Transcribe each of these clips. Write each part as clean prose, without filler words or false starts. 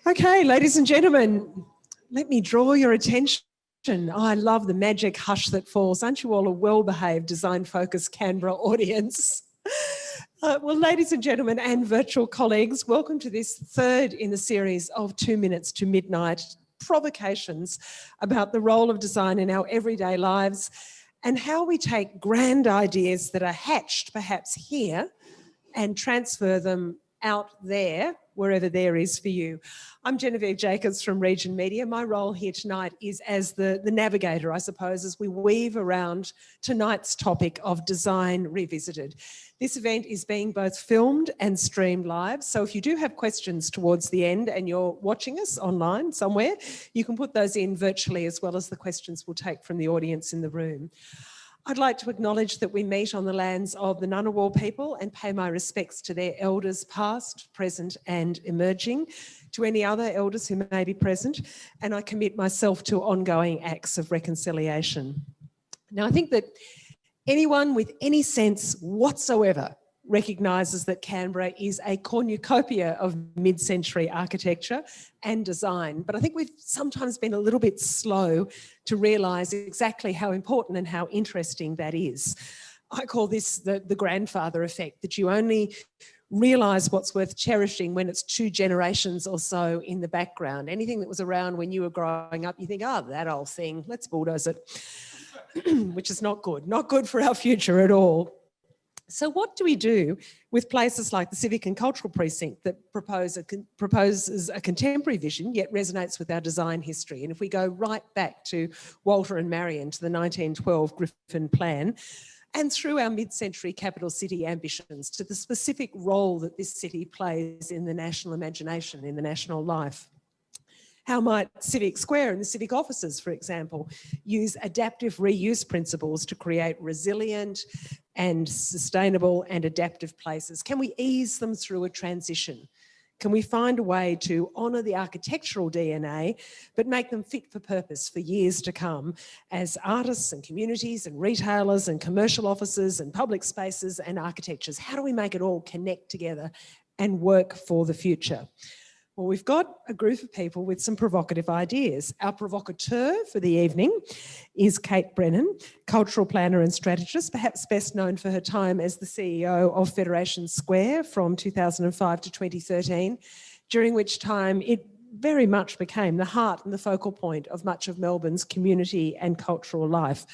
Okay, ladies and gentlemen, let me draw your attention. Oh, I love the magic hush that falls. Aren't you all a well-behaved, design-focused Canberra audience? Well, ladies and gentlemen and virtual colleagues, welcome to this third in the series of 2 Minutes to Midnight provocations about the role of design in our everyday lives and how we take grand ideas that are hatched perhaps here and transfer them out there, wherever there is for you. I'm Genevieve Jacobs from Region Media. My role here tonight is as the navigator, I suppose, as we weave around tonight's topic of design revisited. This event is being both filmed and streamed live, so if you do have questions towards the end and you're watching us online somewhere, you can put those in virtually as well as the questions we'll take from the audience in the room. I'd like to acknowledge that we meet on the lands of the Ngunnawal people and pay my respects to their elders past, present and emerging, to any other elders who may be present, and I commit myself to ongoing acts of reconciliation. Now, I think that anyone with any sense whatsoever recognises that Canberra is a cornucopia of mid-century architecture and design, but I think we've sometimes been a little bit slow to realise exactly how important and how interesting that is. I call this the grandfather effect, that you only realise what's worth cherishing when it's 2 generations or so in the background. Anything that was around when you were growing up, you think, oh, that old thing, let's bulldoze it, which is not good for our future at all. So what do we do with places like the Civic and Cultural Precinct that proposes a contemporary vision yet resonates with our design history? And if we go right back to Walter and Marion, to the 1912 Griffin plan, and through our mid-century capital city ambitions to the specific role that this city plays in the national imagination, in the national life. How might Civic Square and the civic offices, for example, use adaptive reuse principles to create resilient and sustainable and adaptive places? Can we ease them through a transition? Can we find a way to honour the architectural DNA, but make them fit for purpose for years to come as artists and communities and retailers and commercial offices and public spaces and architectures? How do we make it all connect together and work for the future? Well, we've got a group of people with some provocative ideas. Our provocateur for the evening is Kate Brennan, cultural planner and strategist, perhaps best known for her time as the CEO of Federation Square from 2005 to 2013, during which time it very much became the heart and the focal point of much of Melbourne's community and cultural life.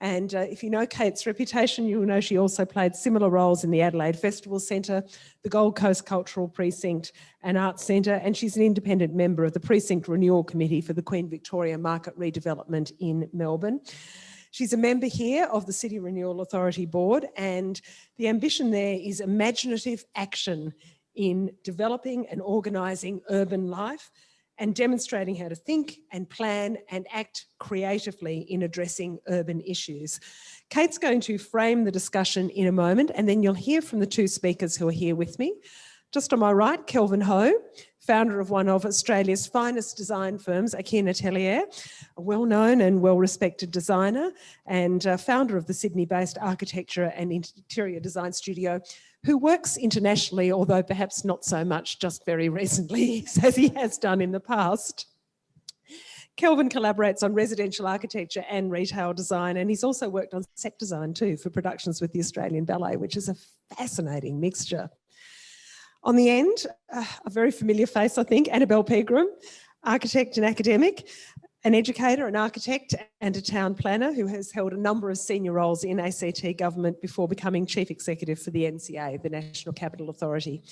And if you know Kate's reputation, you'll know she also played similar roles in the Adelaide Festival Centre, the Gold Coast Cultural Precinct and Arts Centre, and she's an independent member of the Precinct Renewal Committee for the Queen Victoria Market Redevelopment in Melbourne. She's a member here of the City Renewal Authority Board, and the ambition there is imaginative action in developing and organising urban life and demonstrating how to think and plan and act creatively in addressing urban issues. Kate's going to frame the discussion in a moment, and then you'll hear from the two speakers who are here with me. Just on my right, Kelvin Ho, founder of one of Australia's finest design firms, Akin Atelier, a well-known and well-respected designer and founder of the Sydney-based architecture and interior design studio, who works internationally, although perhaps not so much just very recently, as he has done in the past. Kelvin collaborates on residential architecture and retail design, and he's also worked on set design too for productions with the Australian Ballet, which is a fascinating mixture. On the end, a very familiar face, I think, Annabelle Pegrum, architect and academic, an educator, an architect and a town planner who has held a number of senior roles in ACT government before becoming chief executive for the NCA, the National Capital Authority.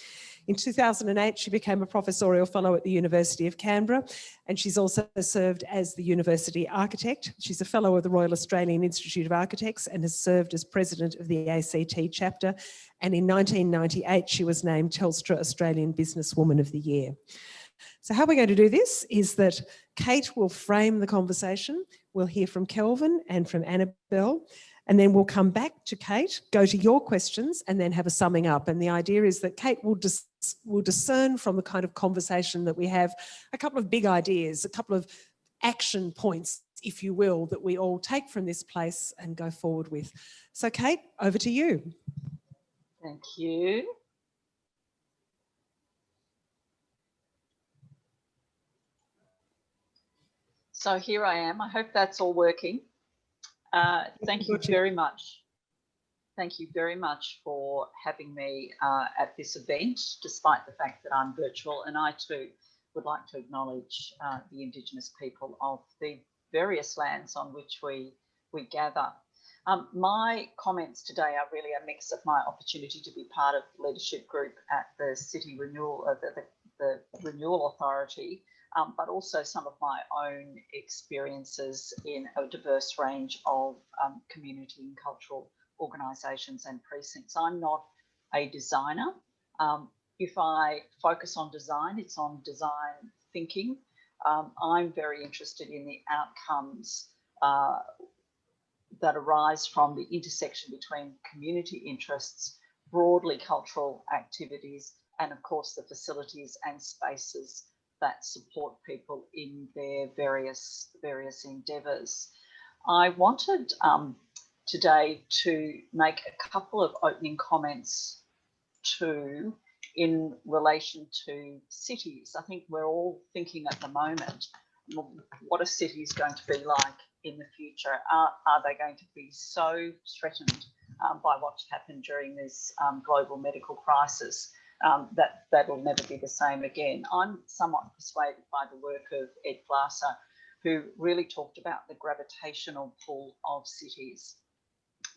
In 2008, she became a professorial fellow at the University of Canberra, and she's also served as the university architect. She's a fellow of the Royal Australian Institute of Architects and has served as president of the ACT chapter. And in 1998, she was named Telstra Australian Businesswoman of the Year. So how we're going to do this is that Kate will frame the conversation. We'll hear from Kelvin and from Annabelle, and then we'll come back to Kate, go to your questions, and then have a summing up. And the idea is that Kate will discern from the kind of conversation that we have a couple of big ideas, a couple of action points, if you will, that we all take from this place and go forward with. So Kate, over to you. Thank you. So here I am. I hope that's all working. Thank you very much. Thank you very much for having me at this event, despite the fact that I'm virtual. And I too would like to acknowledge the Indigenous people of the various lands on which we gather. My comments today are really a mix of my opportunity to be part of the leadership group at the City Renewal, the Renewal Authority, but also some of my own experiences in a diverse range of community and cultural organisations and precincts. I'm not a designer. If I focus on design, it's on design thinking. I'm very interested in the outcomes that arise from the intersection between community interests, broadly cultural activities, and of course the facilities and spaces that support people in their various endeavours. I wanted today to make a couple of opening comments too in relation to cities. I think we're all thinking at the moment, what are cities going to be like in the future? Are they going to be so threatened by what's happened during this global medical crisis that will never be the same again? I'm somewhat persuaded by the work of Ed Glasser, who really talked about the gravitational pull of cities.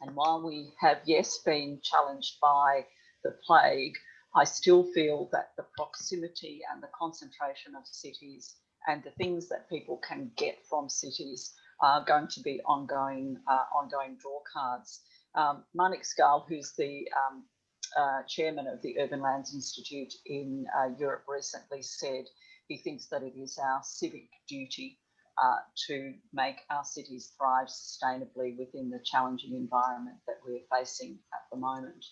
And while we have, yes, been challenged by the plague, I still feel that the proximity and the concentration of cities and the things that people can get from cities are going to be ongoing draw cards. Manik Skal, who's the chairman of the Urban Lands Institute in Europe, recently said He thinks that it is our civic duty to make our cities thrive sustainably within the challenging environment that we're facing at the moment.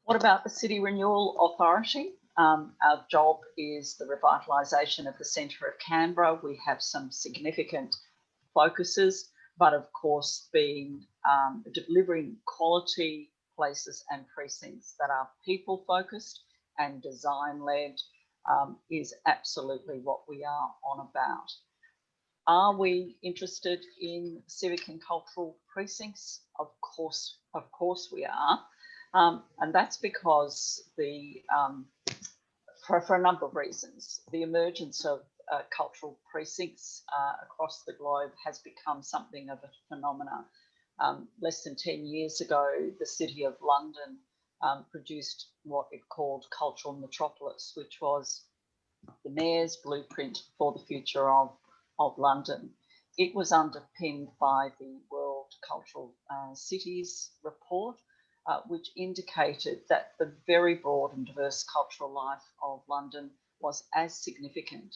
What about the City Renewal Authority? Our job is the revitalisation of the centre of Canberra. We have some significant focuses, but of course being delivering quality places and precincts that are people focused and design led is absolutely what we are on about. Are we interested in civic and cultural precincts? Of course we are. And that's because for a number of reasons, the emergence of cultural precincts across the globe has become something of a phenomenon. Less than 10 years ago, the City of London produced what it called Cultural Metropolis, which was the Mayor's blueprint for the future of London. It was underpinned by the World Cultural Cities report, which indicated that the very broad and diverse cultural life of London was as significant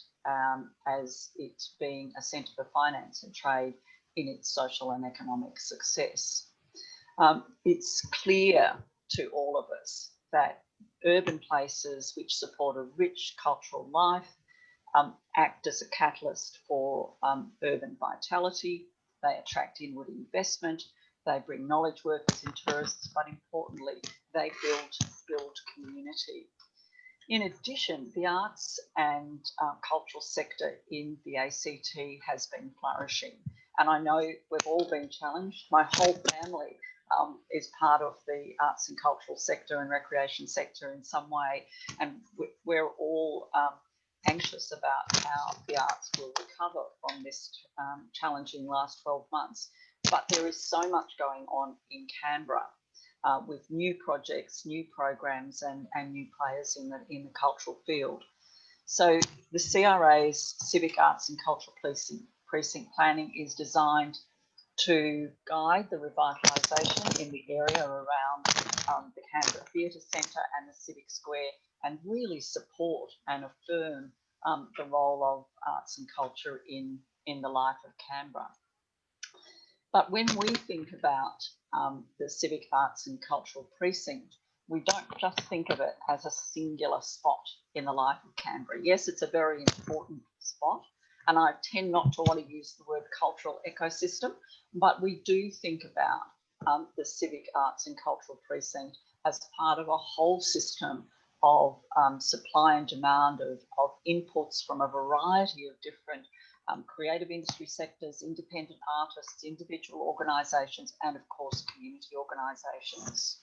as it being a centre for finance and trade in its social and economic success. It's clear to all of us that urban places which support a rich cultural life act as a catalyst for urban vitality. They attract inward investment, they bring knowledge workers and tourists, but importantly, they build community. In addition, the arts and cultural sector in the ACT has been flourishing. And I know we've all been challenged. My whole family is part of the arts and cultural sector and recreation sector in some way. And we're all anxious about how the arts will recover from this challenging last 12 months. But there is so much going on in Canberra with new projects, new programs and new players in the cultural field. So the CRA's Civic Arts and Cultural Precinct planning is designed to guide the revitalisation in the area around the Canberra Theatre Centre and the Civic Square, and really support and affirm the role of arts and culture in the life of Canberra. But when we think about the Civic Arts and Cultural Precinct, we don't just think of it as a singular spot in the life of Canberra. Yes, it's a very important spot, and I tend not to want to use the word cultural ecosystem, but we do think about the Civic Arts and Cultural Precinct as part of a whole system of supply and demand of inputs from a variety of different creative industry sectors, independent artists, individual organisations, and of course community organisations.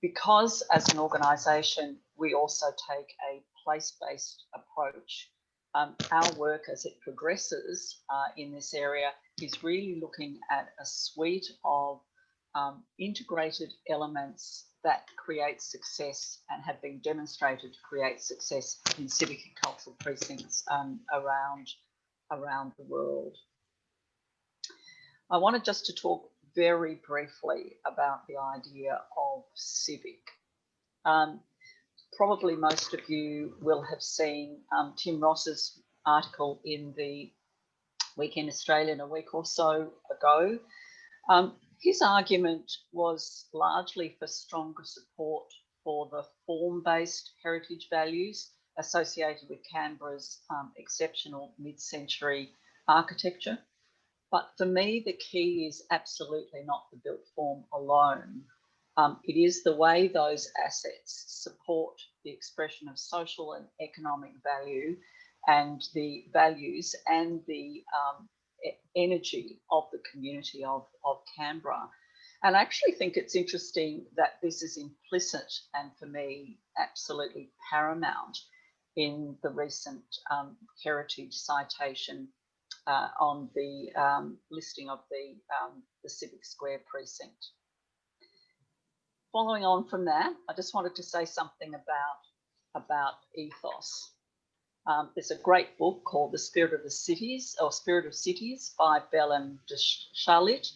Because as an organisation, we also take a place-based approach. Our work as it progresses in this area is really looking at a suite of integrated elements that create success and have been demonstrated to create success in civic and cultural precincts around the world. I wanted just to talk very briefly about the idea of civic. Probably most of you will have seen Tim Ross's article in the Weekend Australian a week or so ago. His argument was largely for stronger support for the form-based heritage values associated with Canberra's exceptional mid-century architecture. But for me, the key is absolutely not the built form alone. It is the way those assets support the expression of social and economic value and the values and the energy of the community of Canberra. And I actually think it's interesting that this is implicit and for me absolutely paramount in the recent heritage citation on the listing of the Civic Square precinct. Following on from that, I just wanted to say something about ethos. There's a great book called The Spirit of the Cities, or Spirit of Cities by Bell and de Charlotte,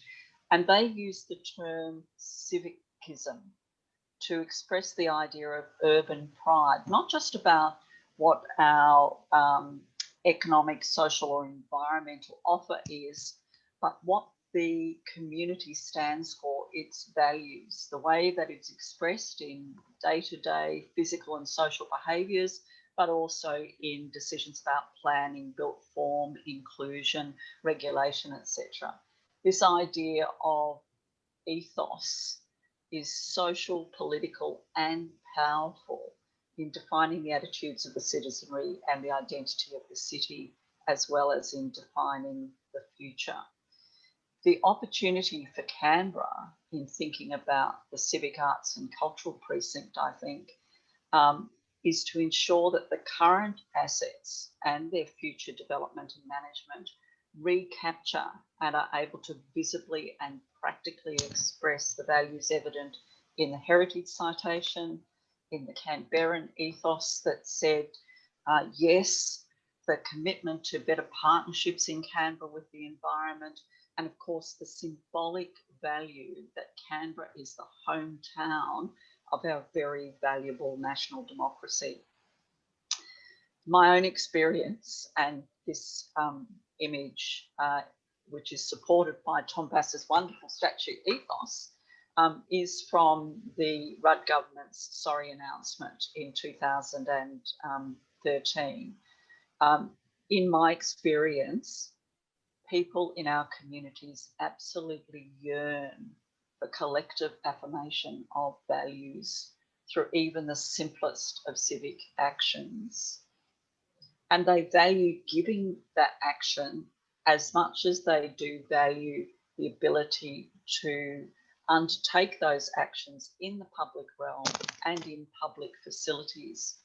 and they use the term civicism to express the idea of urban pride, not just about what our economic, social or environmental offer is, but what the community stands for, its values, the way that it's expressed in day-to-day physical and social behaviours, but also in decisions about planning, built form, inclusion, regulation, etc. This idea of ethos is social, political and powerful in defining the attitudes of the citizenry and the identity of the city, as well as in defining the future. The opportunity for Canberra in thinking about the Civic Arts and Cultural Precinct, I think, is to ensure that the current assets and their future development and management recapture and are able to visibly and practically express the values evident in the heritage citation, in the Canberran ethos that said, yes, the commitment to better partnerships in Canberra with the environment, and of course the symbolic value that Canberra is the hometown of our very valuable national democracy. My own experience, and this image, which is supported by Tom Bass's wonderful statue Ethos, is from the Rudd government's sorry announcement in 2013. In my experience, people in our communities absolutely yearn for collective affirmation of values through even the simplest of civic actions. And they value giving that action as much as they do value the ability to undertake those actions in the public realm and in public facilities.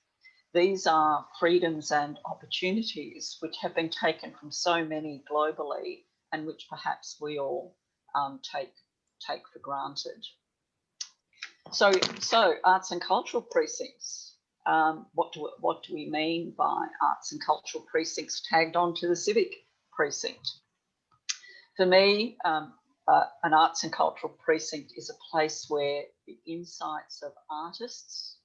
These are freedoms and opportunities which have been taken from so many globally and which perhaps we all take for granted. So arts and cultural precincts. What do we mean by arts and cultural precincts tagged onto the civic precinct? For me, an arts and cultural precinct is a place where the insights of artists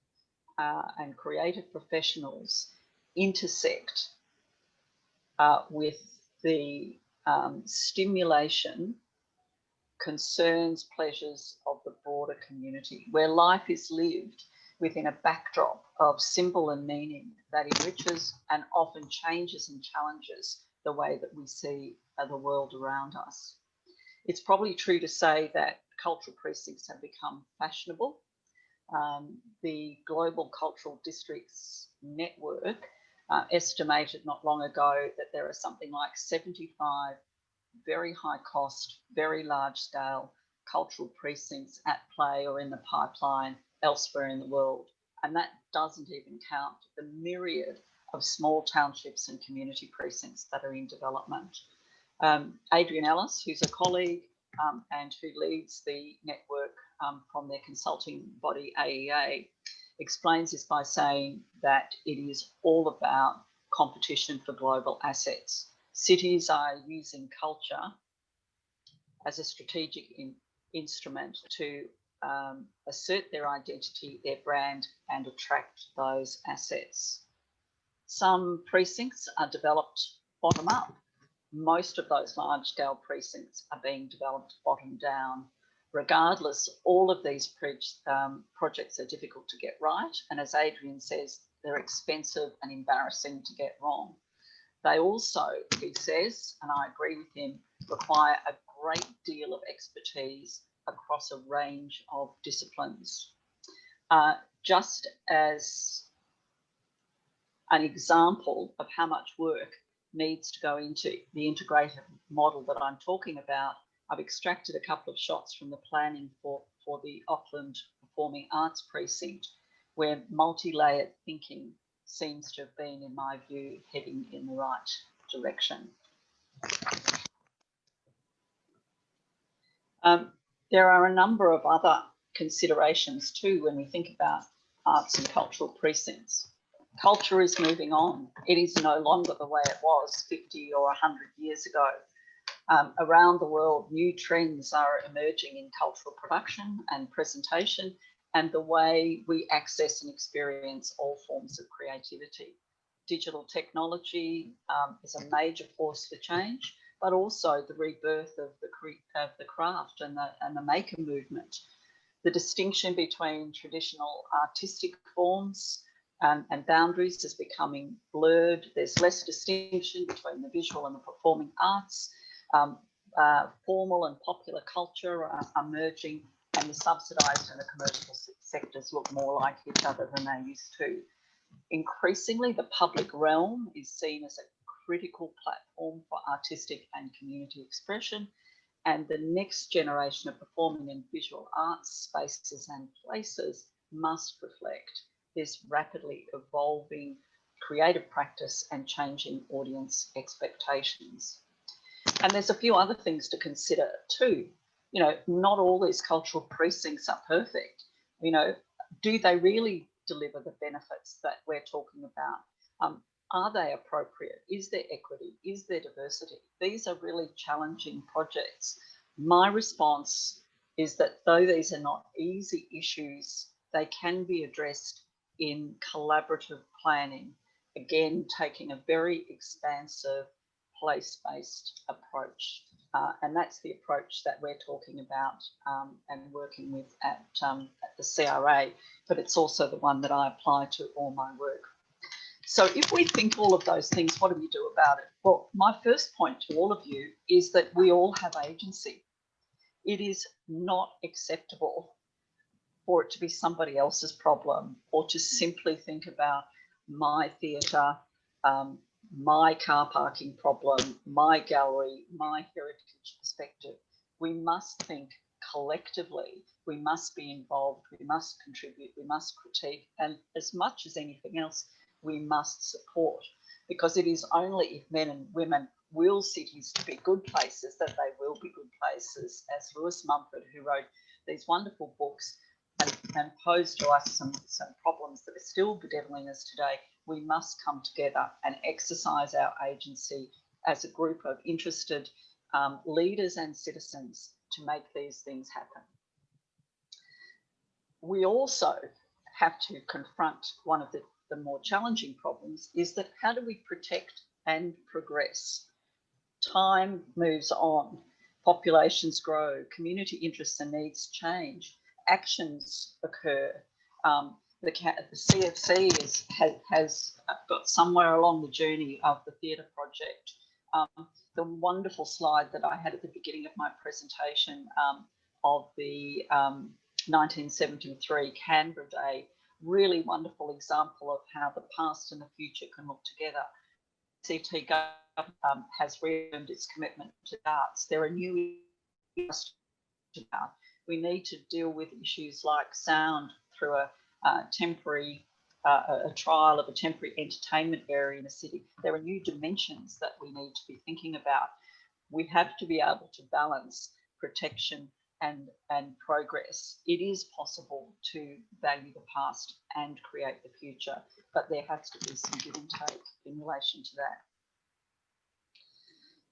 and creative professionals intersect with the stimulation, concerns, pleasures of the broader community, where life is lived within a backdrop of symbol and meaning that enriches and often changes and challenges the way that we see the world around us. It's probably true to say that cultural precincts have become fashionable. The Global Cultural Districts Network estimated not long ago that there are something like 75 very high cost, very large scale cultural precincts at play or in the pipeline elsewhere in the world. And that doesn't even count the myriad of small townships and community precincts that are in development. Adrian Ellis, who's a colleague and who leads the network from their consulting body AEA, explains this by saying that it is all about competition for global assets. Cities are using culture as a strategic instrument to assert their identity, their brand, and attract those assets. Some precincts are developed bottom up. Most of those large-scale precincts are being developed bottom down. Regardless, all of these projects are difficult to get right, and as Adrian says, they're expensive and embarrassing to get wrong. They also, he says, and I agree with him, require a great deal of expertise across a range of disciplines. Just as an example of how much work needs to go into the integrated model that I'm talking about, I've extracted a couple of shots from the planning for the Auckland Performing Arts Precinct, where multi-layered thinking seems to have been, in my view, heading in the right direction. There are a number of other considerations too when we think about arts and cultural precincts. Culture is moving on. It is no longer the way it was 50 or 100 years ago. Around the world, new trends are emerging in cultural production and presentation and the way we access and experience all forms of creativity. digital technology is a major force for change, but also the rebirth of the craft and the maker movement. The distinction between traditional artistic forms and boundaries is becoming blurred. There's less distinction between the visual and the performing arts. Formal and popular culture are merging, and the subsidised and the commercial sectors look more like each other than they used to. Increasingly, the public realm is seen as a critical platform for artistic and community expression, and the next generation of performing and visual arts spaces and places must reflect this rapidly evolving creative practice and changing audience expectations. And there's a few other things to consider too. You know, not all these cultural precincts are perfect. You know, do they really deliver the benefits that we're talking about? Are they appropriate? Is there equity? Is there diversity? These are really challenging projects. My response is that though these are not easy issues, they can be addressed in collaborative planning, again, taking a very expansive place-based approach. And that's the approach that we're talking about and working with at the CRA, but it's also the one that I apply to all my work. So if we think all of those things, what do we do about it? Well, my first point to all of you is that we all have agency. It is not acceptable for it to be somebody else's problem, or to simply think about my theatre, my car parking problem, my gallery, my heritage perspective. We must think collectively. We must be involved. We must contribute. We must critique. And as much as anything else, we must support, because it is only if men and women will cities to be good places that they will be good places, as Lewis Mumford, who wrote these wonderful books and posed to us some problems that are still bedeviling us today. We must come together and exercise our agency as a group of interested leaders and citizens to make these things happen. We also have to confront one of the more challenging problems, is that how do we protect and progress? Time moves on, populations grow, community interests and needs change, actions occur. The CFC has got somewhere along the journey of the theatre project. The wonderful slide that I had at the beginning of my presentation of the 1973 Canberra Day, really wonderful example of how the past and the future can look together. CT government has reaffirmed its commitment to arts. There are new issues. We need to deal with issues like sound through a trial of a temporary entertainment area in a city. There are new dimensions that we need to be thinking about. We have to be able to balance protection and progress. It is possible to value the past and create the future, but there has to be some give and take in relation to that.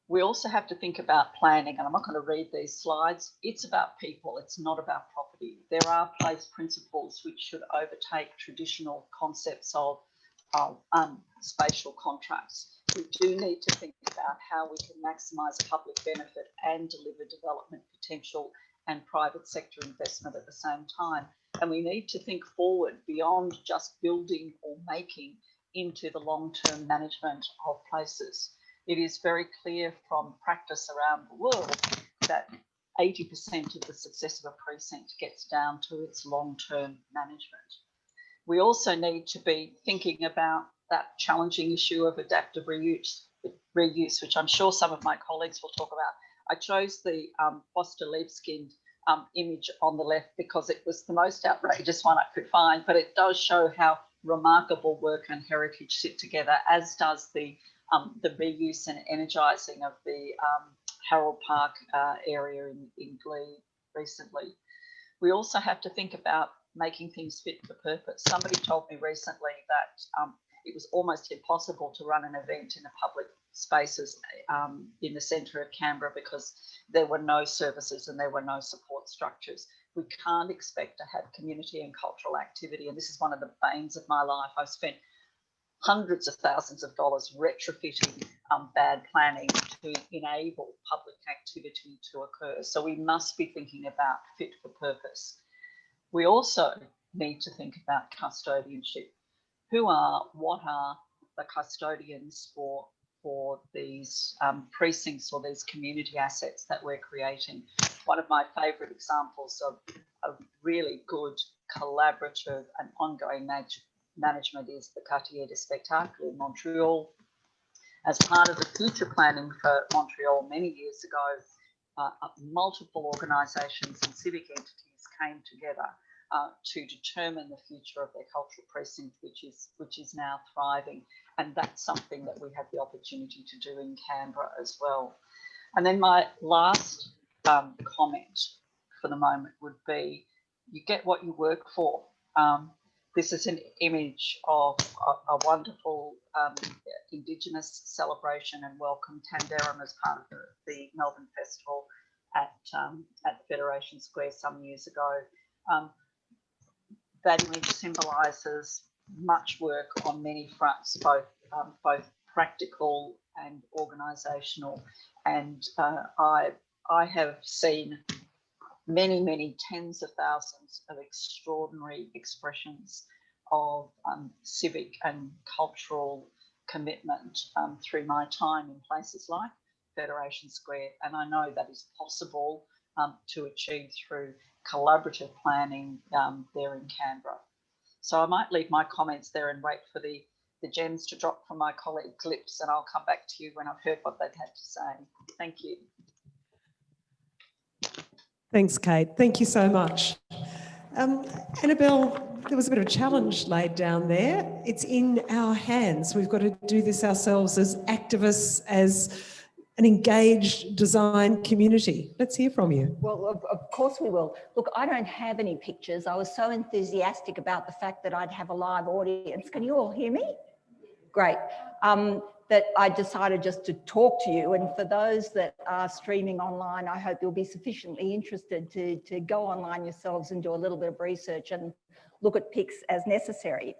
We also have to think about planning, and I'm not going to read these slides. It's about people, it's not about property. There are place principles which should overtake traditional concepts of spatial contracts. We do need to think about how we can maximise public benefit and deliver development potential and private sector investment at the same time. And we need to think forward beyond just building or making into the long-term management of places. It is very clear from practice around the world that 80% of the success of a precinct gets down to its long-term management. We also need to be thinking about that challenging issue of adaptive reuse, which I'm sure some of my colleagues will talk about. I chose the Foster Leibskind image on the left because it was the most outrageous one I could find, but it does show how remarkable work and heritage sit together, as does the reuse and energising of the Harold Park area in Glebe recently. We also have to think about making things fit for purpose. Somebody told me recently that it was almost impossible to run an event in the public spaces in the centre of Canberra because there were no services and there were no support structures. We can't expect to have community and cultural activity, and this is one of the banes of my life. I've spent hundreds of thousands of dollars retrofitting bad planning to enable public activity to occur. So we must be thinking about fit for purpose. We also need to think about custodianship. What are the custodians for these precincts or these community assets that we're creating? One of my favourite examples of a really good collaborative and ongoing management is the Quartier de Spectacle in Montreal. As part of the future planning for Montreal many years ago, multiple organisations and civic entities came together to determine the future of their cultural precinct, which is now thriving. And that's something that we have the opportunity to do in Canberra as well. And then my last comment for the moment would be, you get what you work for. This is an image of a wonderful Indigenous celebration and welcome Tanderrum as part of the Melbourne Festival at Federation Square some years ago. That image symbolises much work on many fronts, both practical and organisational. And I have seen many tens of thousands of extraordinary expressions of civic and cultural commitment through my time in places like Federation Square, and I know that is possible to achieve through collaborative planning there in Canberra. So I might leave my comments there and wait for the gems to drop from my colleagues' lips, and I'll come back to you when I've heard what they've had to say. Thank you. Thanks, Kate. Thank you so much. Annabelle, there was a bit of a challenge laid down there. It's in our hands. We've got to do this ourselves as activists, as an engaged design community. Let's hear from you. Well, of course we will. Look, I don't have any pictures. I was so enthusiastic about the fact that I'd have a live audience. Can you all hear me? Great. That I decided just to talk to you. And for those that are streaming online, I hope you'll be sufficiently interested to go online yourselves and do a little bit of research and look at pics as necessary.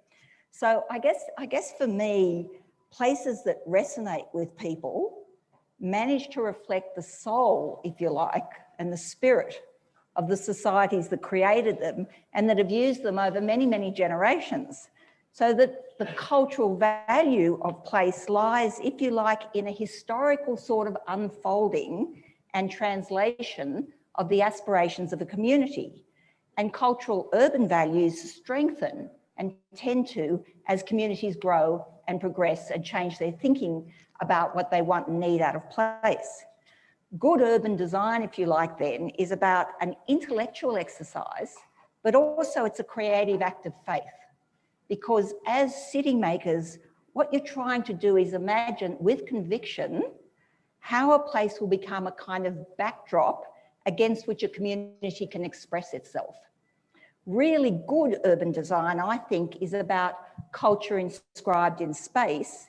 So I guess for me, places that resonate with people manage to reflect the soul, if you like, and the spirit of the societies that created them and that have used them over many generations. So that the cultural value of place lies, if you like, in a historical sort of unfolding and translation of the aspirations of a community. And cultural urban values strengthen and tend to as communities grow and progress and change their thinking about what they want and need out of place. Good urban design, if you like, then, is about an intellectual exercise, but also it's a creative act of faith. Because as city makers, what you're trying to do is imagine with conviction how a place will become a kind of backdrop against which a community can express itself. Really good urban design, I think, is about culture inscribed in space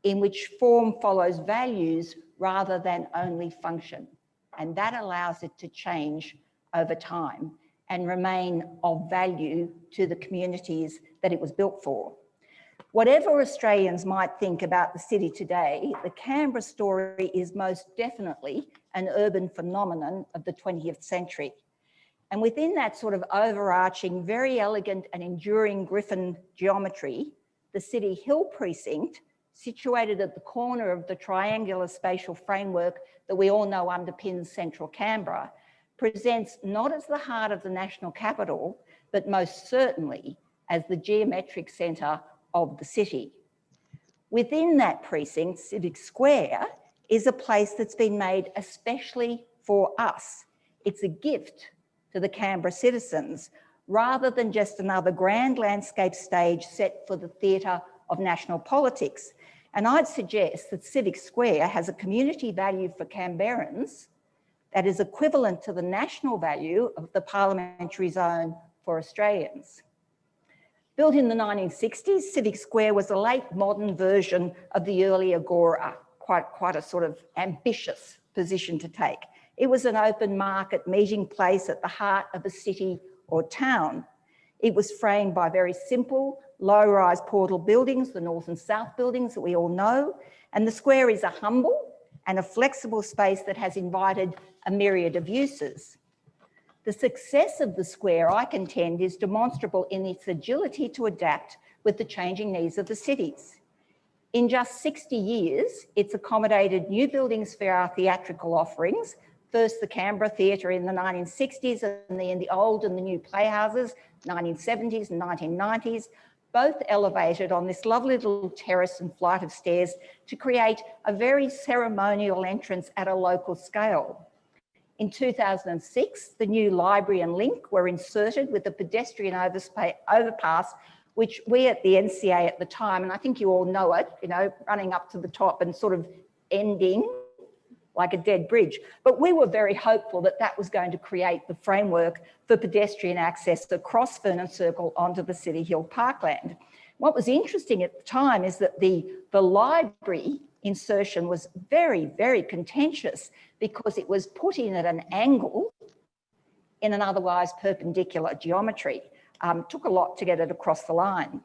in which form follows values rather than only function. And that allows it to change over time and remain of value to the communities that it was built for. Whatever Australians might think about the city today, the Canberra story is most definitely an urban phenomenon of the 20th century. And within that sort of overarching, very elegant and enduring Griffin geometry, the City Hill precinct, situated at the corner of the triangular spatial framework that we all know underpins central Canberra, presents not as the heart of the national capital, but most certainly as the geometric centre of the city. Within that precinct, Civic Square is a place that's been made especially for us. It's a gift to the Canberra citizens, rather than just another grand landscape stage set for the theatre of national politics. And I'd suggest that Civic Square has a community value for Canberrans that is equivalent to the national value of the parliamentary zone for Australians. Built in the 1960s, Civic Square was a late modern version of the early Agora, quite a sort of ambitious position to take. It was an open market meeting place at the heart of a city or town. It was framed by very simple, low-rise portal buildings, the north and south buildings that we all know. And the square is a humble and a flexible space that has invited a myriad of uses. The success of the square, I contend, is demonstrable in its agility to adapt with the changing needs of the cities. In just 60 years, it's accommodated new buildings for our theatrical offerings, first the Canberra Theatre in the 1960s and then the old and the new playhouses, 1970s and 1990s, both elevated on this lovely little terrace and flight of stairs to create a very ceremonial entrance at a local scale. In 2006, the new library and link were inserted with the pedestrian overpass, which we at the NCA at the time, and I think you all know it, you know, running up to the top and sort of ending like a dead bridge. But we were very hopeful that that was going to create the framework for pedestrian access across Vernon Circle onto the City Hill Parkland. What was interesting at the time is that the library insertion was very, very contentious because it was put in at an angle in an otherwise perpendicular geometry. Took a lot to get it across the line.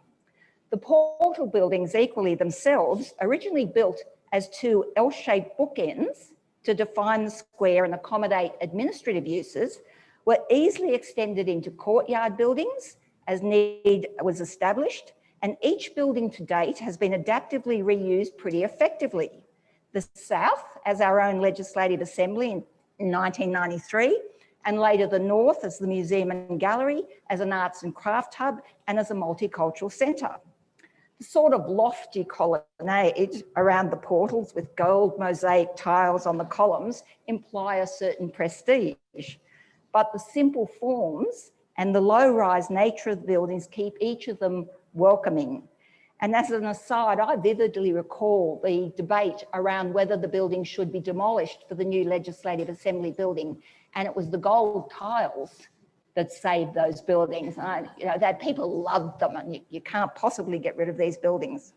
The portal buildings equally themselves, originally built as two L-shaped bookends to define the square and accommodate administrative uses, were easily extended into courtyard buildings as need was established, and each building to date has been adaptively reused pretty effectively. The south as our own Legislative Assembly in 1993, and later the north as the Museum and Gallery, as an arts and craft hub, and as a multicultural centre. The sort of lofty colonnade around the portals with gold mosaic tiles on the columns imply a certain prestige. But the simple forms and the low-rise nature of the buildings keep each of them welcoming. And as an aside, I vividly recall the debate around whether the building should be demolished for the new Legislative Assembly building. And it was the gold tiles that saved those buildings. You know, that people loved them, and you can't possibly get rid of these buildings.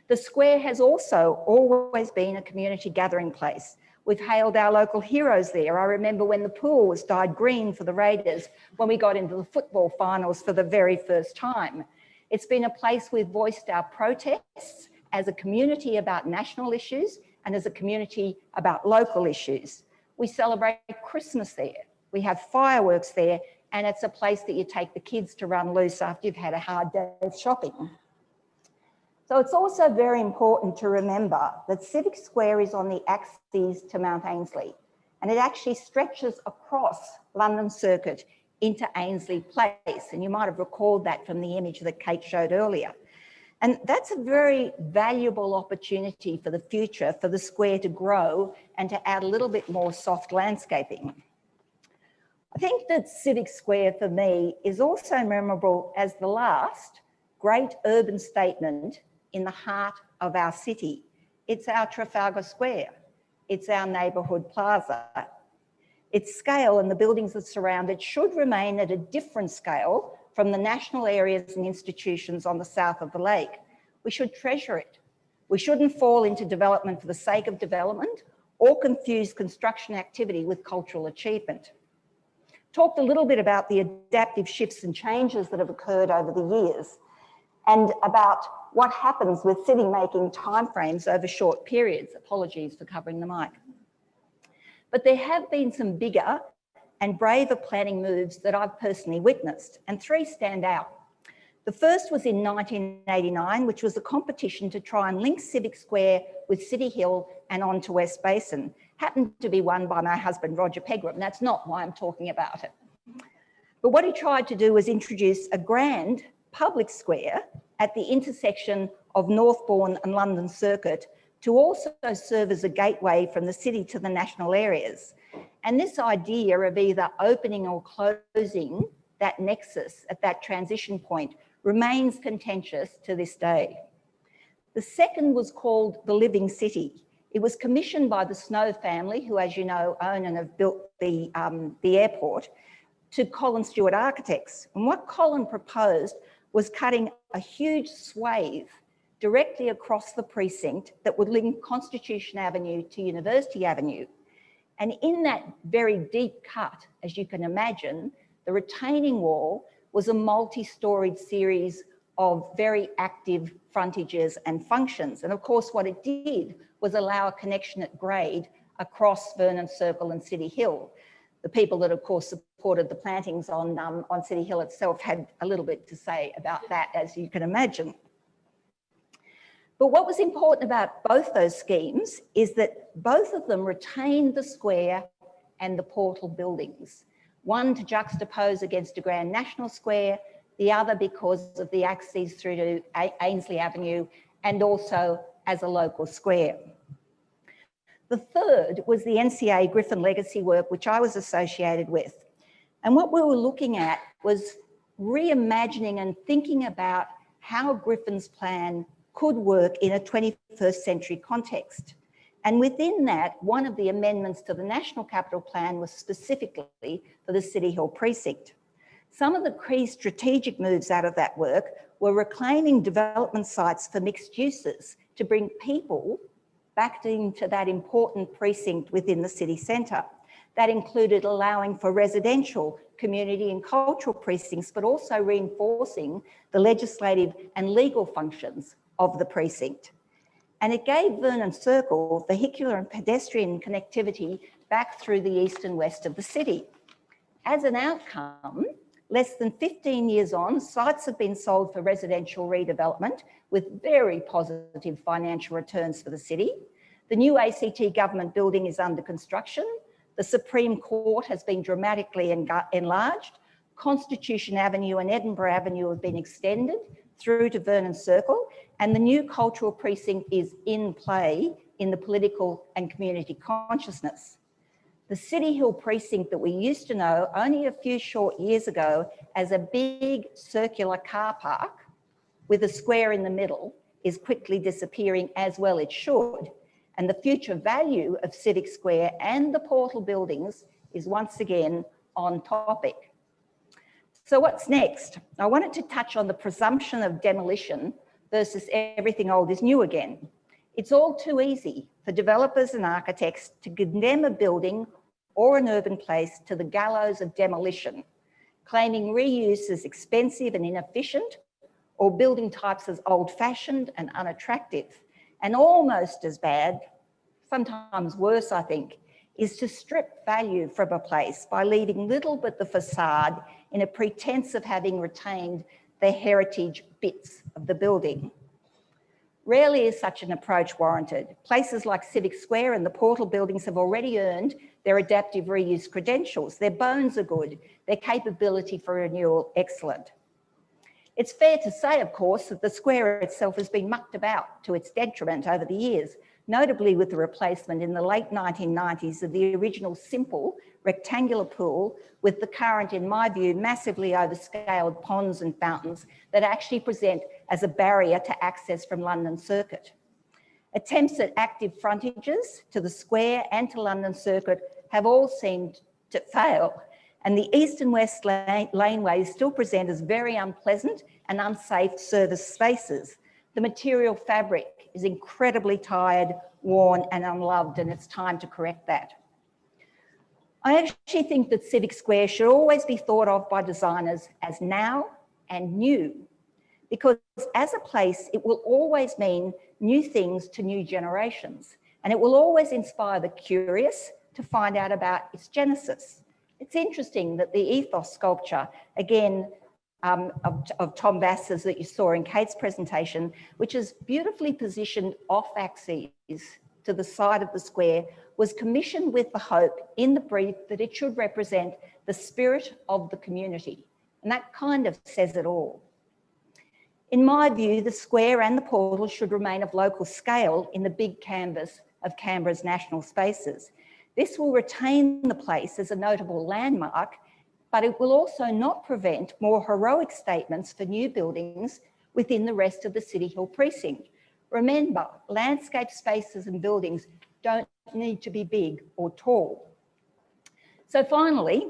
The square has also always been a community gathering place. We've hailed our local heroes there. I remember when the pool was dyed green for the Raiders, when we got into the football finals for the very first time. It's been a place we've voiced our protests as a community about national issues and as a community about local issues. We celebrate Christmas there. We have fireworks there, and it's a place that you take the kids to run loose after you've had a hard day of shopping. So it's also very important to remember that Civic Square is on the axis to Mount Ainslie, and it actually stretches across London Circuit into Ainslie Place. And you might have recalled that from the image that Kate showed earlier. And that's a very valuable opportunity for the future, for the square to grow and to add a little bit more soft landscaping. I think that Civic Square for me is also memorable as the last great urban statement in the heart of our city. It's our Trafalgar Square. It's our neighbourhood plaza. Its scale and the buildings that surround it should remain at a different scale from the national areas and institutions on the south of the lake. We should treasure it. We shouldn't fall into development for the sake of development or confuse construction activity with cultural achievement. Talked a little bit about the adaptive shifts and changes that have occurred over the years and about what happens with city-making timeframes over short periods. Apologies for covering the mic. But there have been some bigger and braver planning moves that I've personally witnessed, and three stand out. The first was in 1989, which was a competition to try and link Civic Square with City Hill and on to West Basin. Happened to be won by my husband, Roger Pegrum. That's not why I'm talking about it. But what he tried to do was introduce a grand public square at the intersection of Northbourne and London Circuit to also serve as a gateway from the city to the national areas. And this idea of either opening or closing that nexus at that transition point remains contentious to this day. The second was called the Living City. It was commissioned by the Snow family, who, as you know, own and have built the airport, to Colin Stewart Architects. And what Colin proposed was cutting a huge swathe directly across the precinct that would link Constitution Avenue to University Avenue. And in that very deep cut, as you can imagine, the retaining wall was a multi-storied series of very active frontages and functions. And of course, what it did was allow a connection at grade across Vernon Circle and City Hill. The people that, of course, supported the plantings on City Hill itself had a little bit to say about that, as you can imagine. But what was important about both those schemes is that both of them retained the square and the portal buildings. One to juxtapose against a Grand National Square, the other because of the access through to Ainsley Avenue and also as a local square. The third was the NCA Griffin legacy work, which I was associated with. And what we were looking at was reimagining and thinking about how Griffin's plan could work in a 21st century context. And within that, one of the amendments to the National Capital Plan was specifically for the City Hill precinct. Some of the key strategic moves out of that work were reclaiming development sites for mixed uses to bring people back into that important precinct within the city centre. That included allowing for residential, community and cultural precincts, but also reinforcing the legislative and legal functions of the precinct. And it gave Vernon Circle vehicular and pedestrian connectivity back through the east and west of the city. As an outcome, less than 15 years on, sites have been sold for residential redevelopment with very positive financial returns for the city. The new ACT government building is under construction. The Supreme Court has been dramatically enlarged. Constitution Avenue and Edinburgh Avenue have been extended through to Vernon Circle, and the new cultural precinct is in play in the political and community consciousness. The City Hill precinct that we used to know only a few short years ago as a big circular car park with a square in the middle is quickly disappearing, as well it should. And the future value of Civic Square and the portal buildings is once again on topic. So what's next? I wanted to touch on the presumption of demolition versus everything old is new again. It's all too easy for developers and architects to condemn a building or an urban place to the gallows of demolition, claiming reuse is expensive and inefficient, or building types as old-fashioned and unattractive. And almost as bad, sometimes worse, I think, is to strip value from a place by leaving little but the facade in a pretense of having retained the heritage bits of the building. Rarely is such an approach warranted. Places like Civic Square and the portal buildings have already earned their adaptive reuse credentials. Their bones are good, their capability for renewal excellent. It's fair to say, of course, that the square itself has been mucked about to its detriment over the years, notably with the replacement in the late 1990s of the original simple rectangular pool with the current, in my view, massively overscaled ponds and fountains that actually present as a barrier to access from London Circuit. Attempts at active frontages to the square and to London Circuit have all seemed to fail, and the east and west laneways still present as very unpleasant and unsafe service spaces. The material fabric is incredibly tired, worn and unloved, and it's time to correct that. I actually think that Civic Square should always be thought of by designers as now and new, because as a place, it will always mean new things to new generations, and it will always inspire the curious to find out about its genesis. It's interesting that the Ethos sculpture, again, of Tom Vass's that you saw in Kate's presentation, which is beautifully positioned off axis to the side of the square, was commissioned with the hope in the brief that it should represent the spirit of the community. And that kind of says it all. In my view, the square and the portal should remain of local scale in the big canvas of Canberra's national spaces. This will retain the place as a notable landmark, but it will also not prevent more heroic statements for new buildings within the rest of the City Hill precinct. Remember, landscape spaces and buildings don't need to be big or tall. So finally,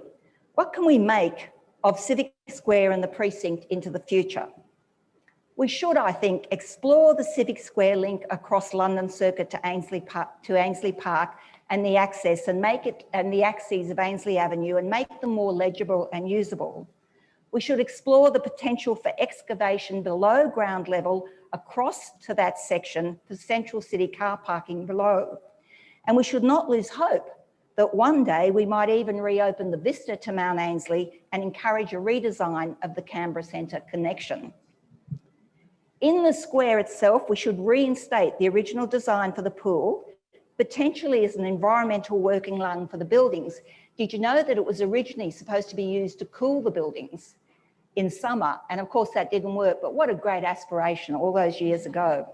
what can we make of Civic Square and the precinct into the future? We should, I think, explore the Civic Square link across London Circuit to Ainsley Park and the access and make it, and the axes of Ainsley Avenue, and make them more legible and usable. We should explore the potential for excavation below ground level across to that section for central city car parking below. And we should not lose hope that one day we might even reopen the vista to Mount Ainslie and encourage a redesign of the Canberra Centre connection. In the square itself, we should reinstate the original design for the pool, potentially as an environmental working lung for the buildings. Did you know that it was originally supposed to be used to cool the buildings in summer? And of course that didn't work, but what a great aspiration all those years ago.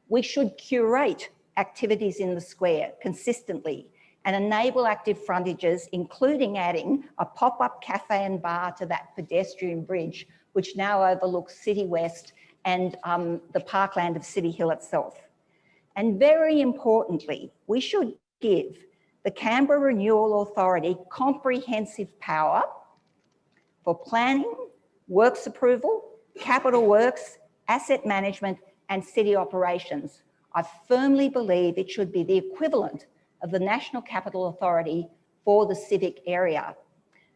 We should curate activities in the square consistently and enable active frontages, including adding a pop-up cafe and bar to that pedestrian bridge, which now overlooks City West and the parkland of City Hill itself. And very importantly, we should give the Canberra Renewal Authority comprehensive power for planning, works approval, capital works, asset management, and city operations. I firmly believe it should be the equivalent of the National Capital Authority for the civic area.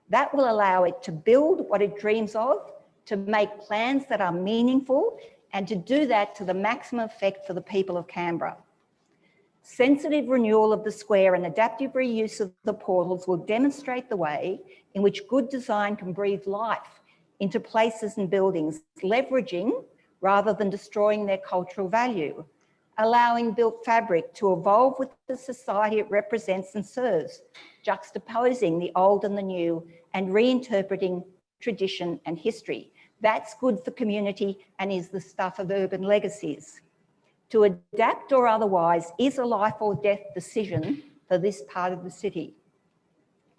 That will allow it to build what it dreams of, to make plans that are meaningful, and to do that to the maximum effect for the people of Canberra. Sensitive renewal of the square and adaptive reuse of the portals will demonstrate the way in which good design can breathe life into places and buildings, leveraging rather than destroying their cultural value, allowing built fabric to evolve with the society it represents and serves, juxtaposing the old and the new and reinterpreting tradition and history. That's good for community and is the stuff of urban legacies. To adapt or otherwise is a life or death decision for this part of the city.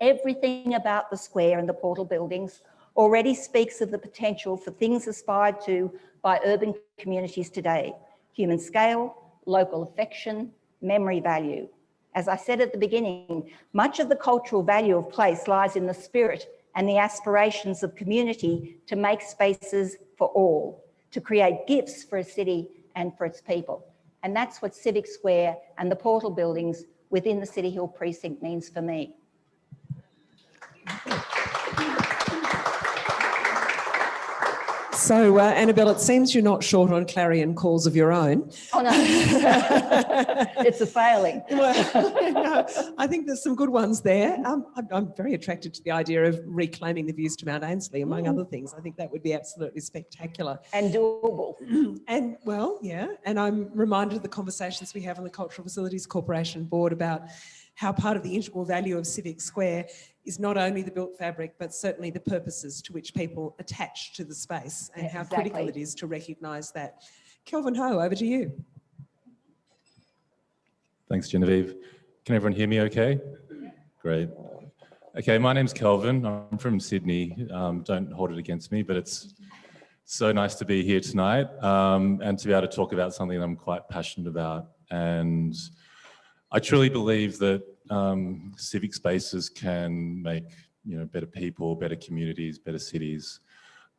Everything about the square and the portal buildings already speaks of the potential for things aspired to by urban communities today: human scale, local affection, memory value. As I said at the beginning, much of the cultural value of place lies in the spirit and the aspirations of community to make spaces for all, to create gifts for a city and for its people. And that's what Civic Square and the portal buildings within the City Hill precinct means for me. So, Annabelle, it seems you're not short on clarion calls of your own. Oh, no. It's a failing. Well, I think there's some good ones there. I'm very attracted to the idea of reclaiming the views to Mount Ainslie, among other things. I think that would be absolutely spectacular. And doable. And, well, yeah. And I'm reminded of the conversations we have on the Cultural Facilities Corporation board about how part of the integral value of Civic Square is not only the built fabric, but certainly the purposes to which people attach to the space, and how critical it is to recognise that. Kelvin Ho, over to you. Thanks, Genevieve. Can everyone hear me okay? Great. Okay, my name's Kelvin. I'm from Sydney. Don't hold it against me, but it's so nice to be here tonight and to be able to talk about something that I'm quite passionate about. And I truly believe that civic spaces can make, better people, better communities, better cities.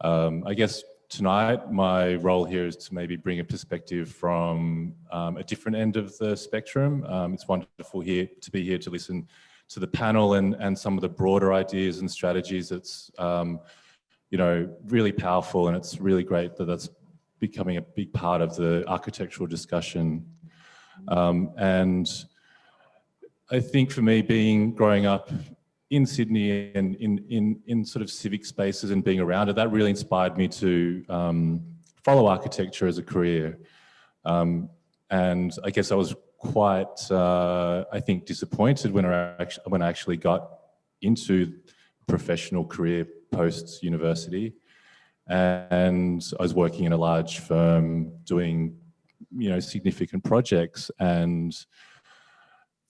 I guess tonight my role here is to maybe bring a perspective from a different end of the spectrum. It's wonderful to be here to listen to the panel and some of the broader ideas and strategies. It's really powerful, and it's really great that that's becoming a big part of the architectural discussion. And I think for me, growing up in Sydney and in sort of civic spaces and being around it, that really inspired me to follow architecture as a career. And I guess I was quite, I think, disappointed when I actually got into professional career post-university. And I was working in a large firm doing, significant projects, and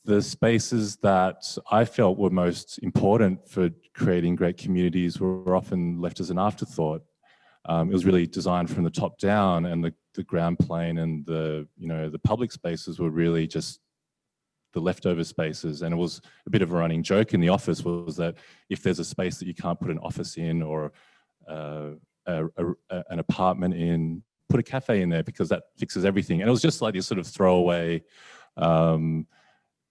the spaces that I felt were most important for creating great communities were often left as an afterthought. It was really designed from the top down, and the ground plane and the public spaces were really just the leftover spaces. And it was a bit of a running joke in the office was that if there's a space that you can't put an office in or an apartment in, put a cafe in there because that fixes everything. And it was just like this sort of throwaway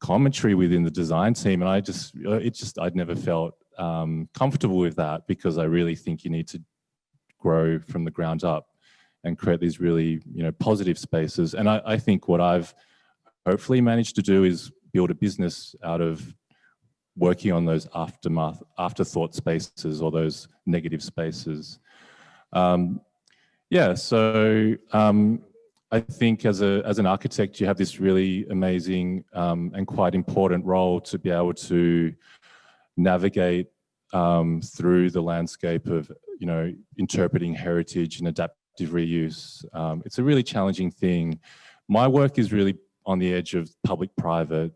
commentary within the design team, and I'd never felt comfortable with that, because I really think you need to grow from the ground up and create these really, positive spaces. And I think what I've hopefully managed to do is build a business out of working on those afterthought spaces, or those negative spaces. I think as an architect, you have this really amazing and quite important role to be able to navigate through the landscape of, interpreting heritage and adaptive reuse. It's a really challenging thing. My work is really on the edge of public-private.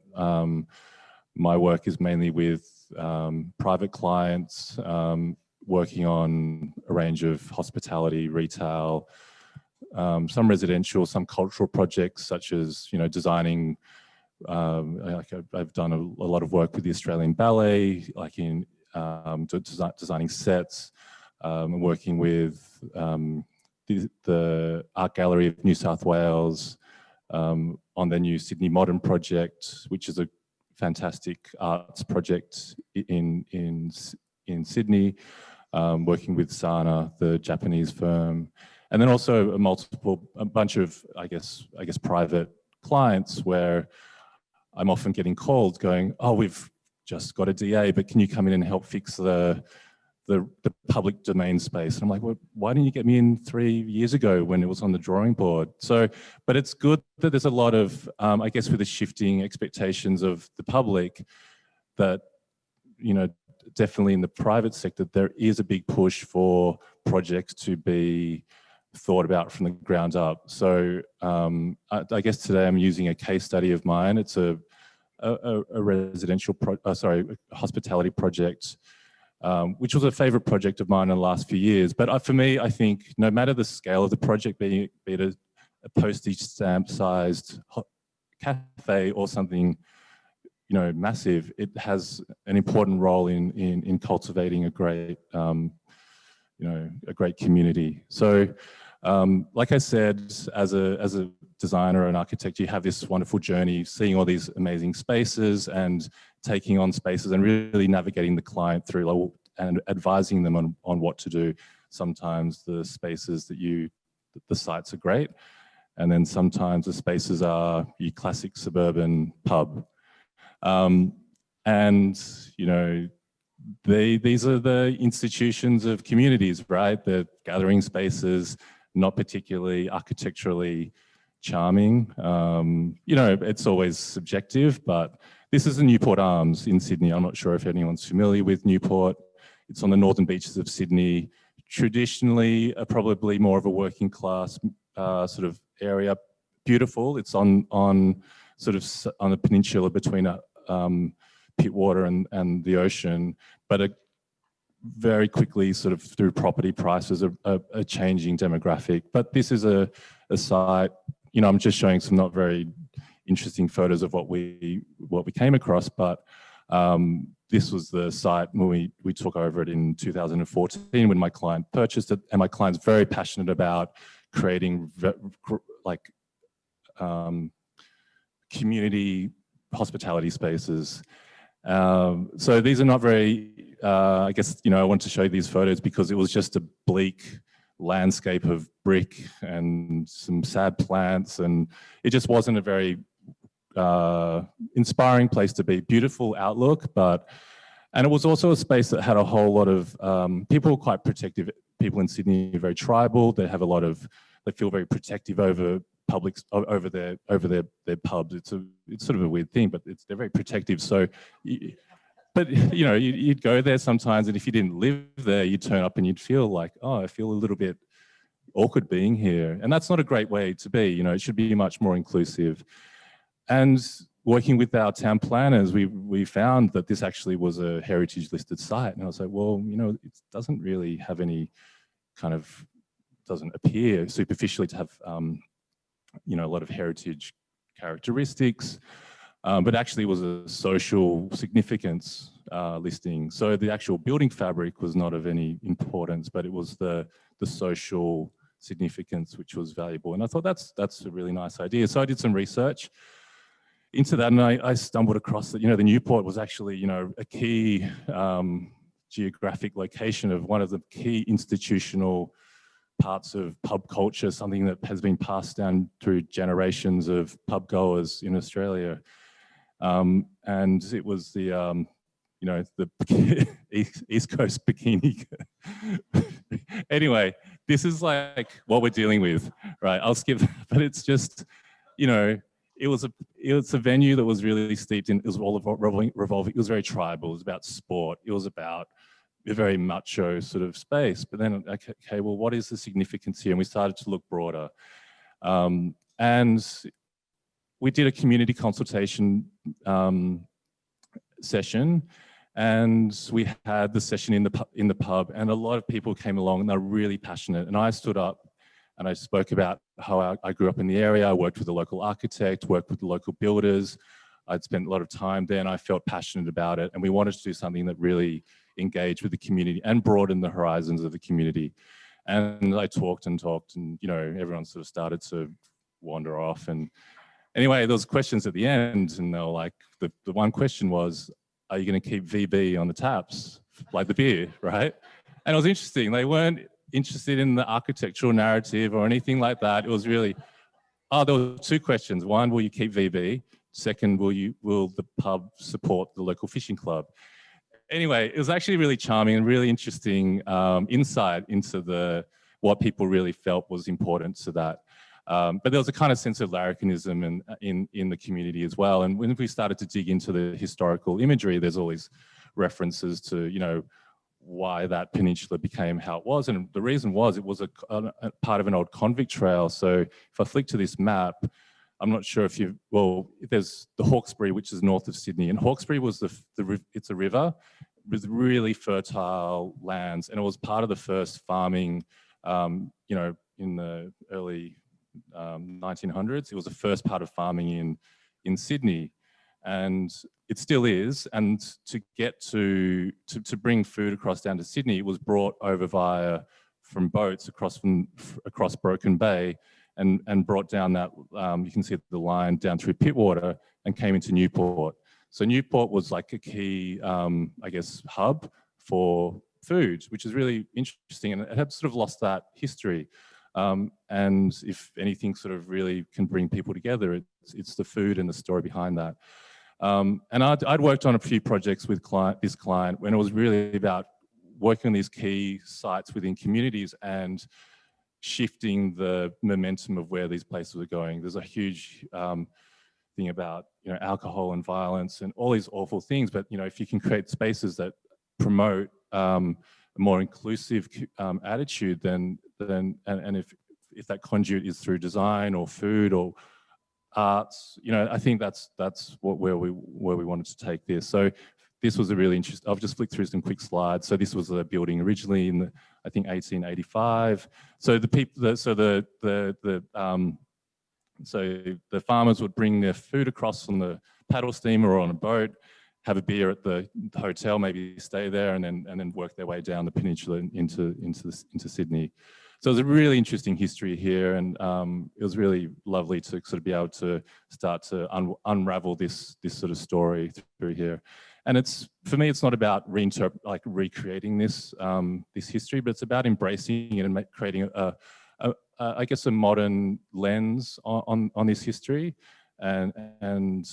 My work is mainly with private clients, working on a range of hospitality, retail, some residential, some cultural projects, such as, designing. I've done a lot of work with the Australian Ballet, like in designing sets, and working with the Art Gallery of New South Wales on their new Sydney Modern project, which is a fantastic arts project in Sydney, working with Sana, the Japanese firm, and then also a bunch of, I guess, private clients where I'm often getting called going, oh, we've just got a DA, but can you come in and help fix the public domain space? And I'm like, well, why didn't you get me in 3 years ago when it was on the drawing board? So, but it's good that there's a lot of, I guess, with the shifting expectations of the public, that, definitely in the private sector, there is a big push for projects to be thought about from the ground up. So I guess today I'm using a case study of mine. It's a residential, hospitality project, which was a favourite project of mine in the last few years. But for me, I think no matter the scale of the project, be it a postage stamp sized cafe or something, massive, it has an important role in cultivating a great, a great community. So, like I said, as a designer and architect, you have this wonderful journey, seeing all these amazing spaces and taking on spaces and really navigating the client through and advising them on what to do. Sometimes the spaces the sites are great, and then sometimes the spaces are your classic suburban pub. These are the institutions of communities, right? The gathering spaces, not particularly architecturally charming. It's always subjective, but this is the Newport Arms in Sydney. I'm not sure if anyone's familiar with Newport. It's on the northern beaches of Sydney. Traditionally, probably more of a working class sort of area. Beautiful. It's on a peninsula between Pittwater and the ocean, but very quickly, sort of through property prices, a changing demographic. But this is a site, I'm just showing some not very interesting photos of what we came across, but this was the site when we took over it in 2014 when my client purchased it, and my client's very passionate about creating community hospitality spaces. So these are not very, I guess, I wanted to show you these photos because it was just a bleak landscape of brick and some sad plants, and it just wasn't a very inspiring place to be. Beautiful outlook, and it was also a space that had a whole lot of, people were quite protective. People in Sydney are very tribal. They feel very protective over over their pubs. It's sort of a weird thing, but they're very protective. So, you'd go there sometimes, and if you didn't live there, you'd turn up and you'd feel like, oh, I feel a little bit awkward being here, and that's not a great way to be. It should be much more inclusive. And working with our town planners, we found that this actually was a heritage listed site, and I was like, well, it doesn't really have any doesn't appear superficially to have a lot of heritage characteristics, but actually was a social significance listing. So the actual building fabric was not of any importance, but it was the social significance which was valuable. And I thought that's a really nice idea. So I did some research into that, and I stumbled across that, the Newport was actually, a key geographic location of one of the key institutional parts of pub culture, something that has been passed down through generations of pub goers in Australia. And it was the, you know, the East Coast bikini. Anyway, this is like what we're dealing with, right? I'll skip that, but it's just, you know, it was a venue that was really steeped in, it was all revolving, it was very tribal, it was about sport, it was about a very macho sort of space. But then, okay, well, what is the significance here? And we started to look broader. And we did a community consultation session, and we had the session in the pub, and a lot of people came along and they're really passionate. And I stood up and I spoke about how I grew up in the area. I worked with the local architect, worked with the local builders. I'd spent a lot of time there and I felt passionate about it. And we wanted to do something that really engaged with the community and broadened the horizons of the community. And I talked and talked, and, you know, everyone sort of started to wander off. And anyway, there was questions at the end, and they were like, the one question was, are you going to keep VB on the taps, like the beer, right? And it was interesting. They weren't interested in the architectural narrative or anything like that. It was really, there were two questions. One, will you keep VB? Second, will the pub support the local fishing club? Anyway, it was actually really charming and really interesting insight into what people really felt was important to that. But there was a kind of sense of larrikinism in the community as well. And when we started to dig into the historical imagery, there's always references to, you know, why that peninsula became how it was. And the reason was it was a part of an old convict trail. So if I flick to this map, I'm not sure if there's the Hawkesbury, which is north of Sydney. And Hawkesbury was it's a river with really fertile lands. And it was part of the first farming, you know, in the early 1900s. It was the first part of farming in Sydney, and it still is. And to get to bring food across down to Sydney, it was brought over from boats across Broken Bay, and brought down that you can see the line down through Pittwater and came into Newport. So Newport was like a key, I guess, hub for food, which is really interesting, and it had sort of lost that history. And if anything sort of really can bring people together, it's the food and the story behind that. And I'd worked on a few projects with this client when it was really about working on these key sites within communities and shifting the momentum of where these places are going. There's a huge thing about, you know, alcohol and violence and all these awful things, but, you know, if you can create spaces that promote a more inclusive attitude, then if that conduit is through design or food or arts, you know, I think that's where we wanted to take this. So this was a really interesting. I've just flicked through some quick slides. So this was a building originally in I think 1885. So the farmers would bring their food across on the paddle steamer or on a boat, have a beer at the hotel, maybe stay there, and then work their way down the peninsula into Sydney. So it was a really interesting history here, and it was really lovely to sort of be able to start to unravel this sort of story through here. And for me, it's not about recreating this history, but it's about embracing it and creating I guess a modern lens on this history. And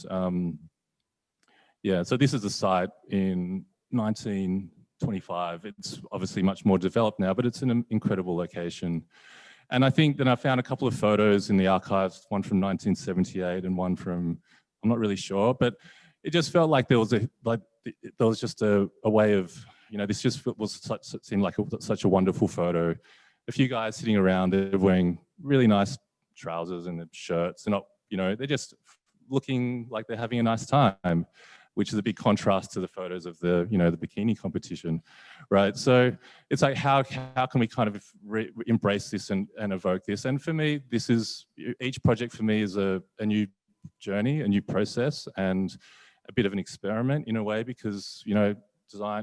yeah, so this is the site in 1925. It's obviously much more developed now, but it's an incredible location. And I think that I found a couple of photos in the archives, one from 1978 and one from, I'm not really sure, but it just felt like there was just a way of, you know, this just seemed like such a wonderful photo. A few guys sitting around, they're wearing really nice trousers and shirts. They're not, you know, they're just looking like they're having a nice time, which is a big contrast to the photos of the, you know, the bikini competition, right? So it's like, how can we kind of embrace this and evoke this? And for me, each project for me is a new journey, a new process, and a bit of an experiment in a way, because, you know,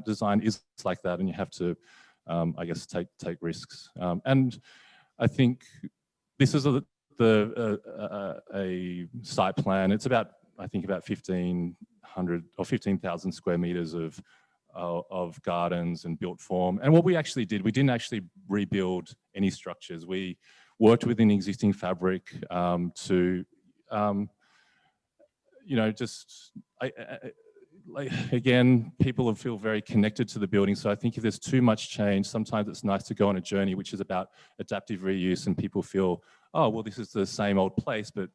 design is like that, and you have to, I guess, take risks. And I think this is a site plan. It's about, I think, about 1,500 or 15,000 square meters of of gardens and built form. And what we actually did, we didn't actually rebuild any structures. We worked within existing fabric to, you know, just, like, again, people feel very connected to the building. So I think if there's too much change, sometimes it's nice to go on a journey which is about adaptive reuse, and people feel, oh, well, this is the same old place, but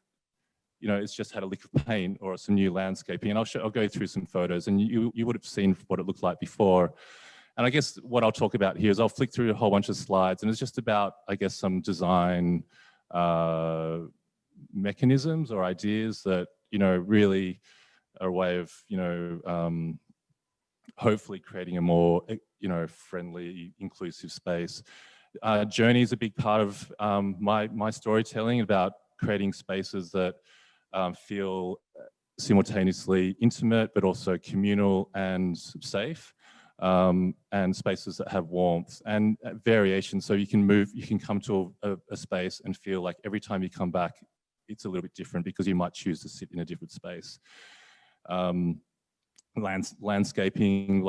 you know, it's just had a lick of paint or some new landscaping. And I'll go through some photos, and you would have seen what it looked like before. And I guess what I'll talk about here is I'll flick through a whole bunch of slides, and it's just about, I guess, some design mechanisms or ideas that, you know, really are a way of, you know, hopefully creating a more, you know, friendly, inclusive space. Journey is a big part of my storytelling about creating spaces that feel simultaneously intimate, but also communal and safe, and spaces that have warmth and variation. So you can move, you can come to a space and feel like every time you come back, it's a little bit different because you might choose to sit in a different space. Landscaping,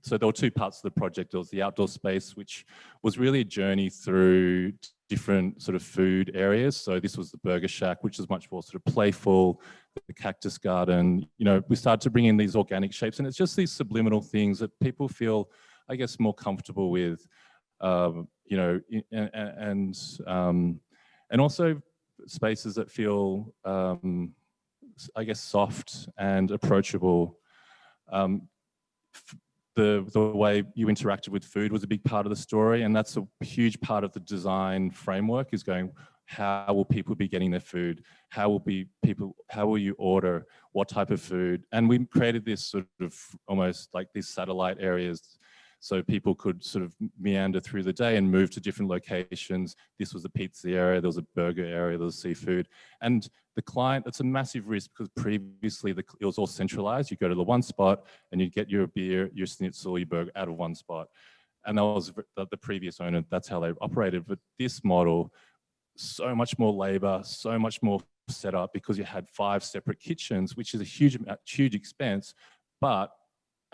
so there were two parts of the project. There was the outdoor space, which was really a journey through different sort of food areas. So this was the burger shack, which is much more sort of playful, the cactus garden. You know, we started to bring in these organic shapes, and it's just these subliminal things that people feel, I guess, more comfortable with, you know, and also spaces that feel, I guess, soft and approachable. The way you interacted with food was a big part of the story, and that's a huge part of the design framework, is going, how will people be getting their food? How will you order? What type of food? And we created this sort of almost like these satellite areas, so people could sort of meander through the day and move to different locations. This was the pizza area, there was a burger area, there was seafood. And the client, it's a massive risk because previously it was all centralized. You go to the one spot and you get your beer, your schnitzel, your burger out of one spot. And that was the previous owner, that's how they operated. But this model, so much more labor, so much more setup, because you had 5 separate kitchens, which is a huge expense, but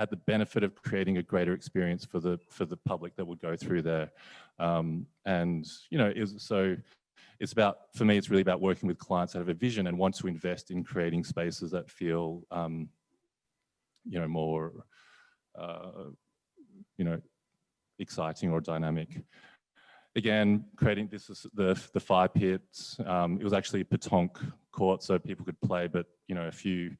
at the benefit of creating a greater experience for the public that would go through there. And, you know, it's about, for me, it's really about working with clients that have a vision and want to invest in creating spaces that feel, you know, more, you know, exciting or dynamic. Again, creating this is the fire pits. It was actually a pétanque court, so people could play, but, you know, a few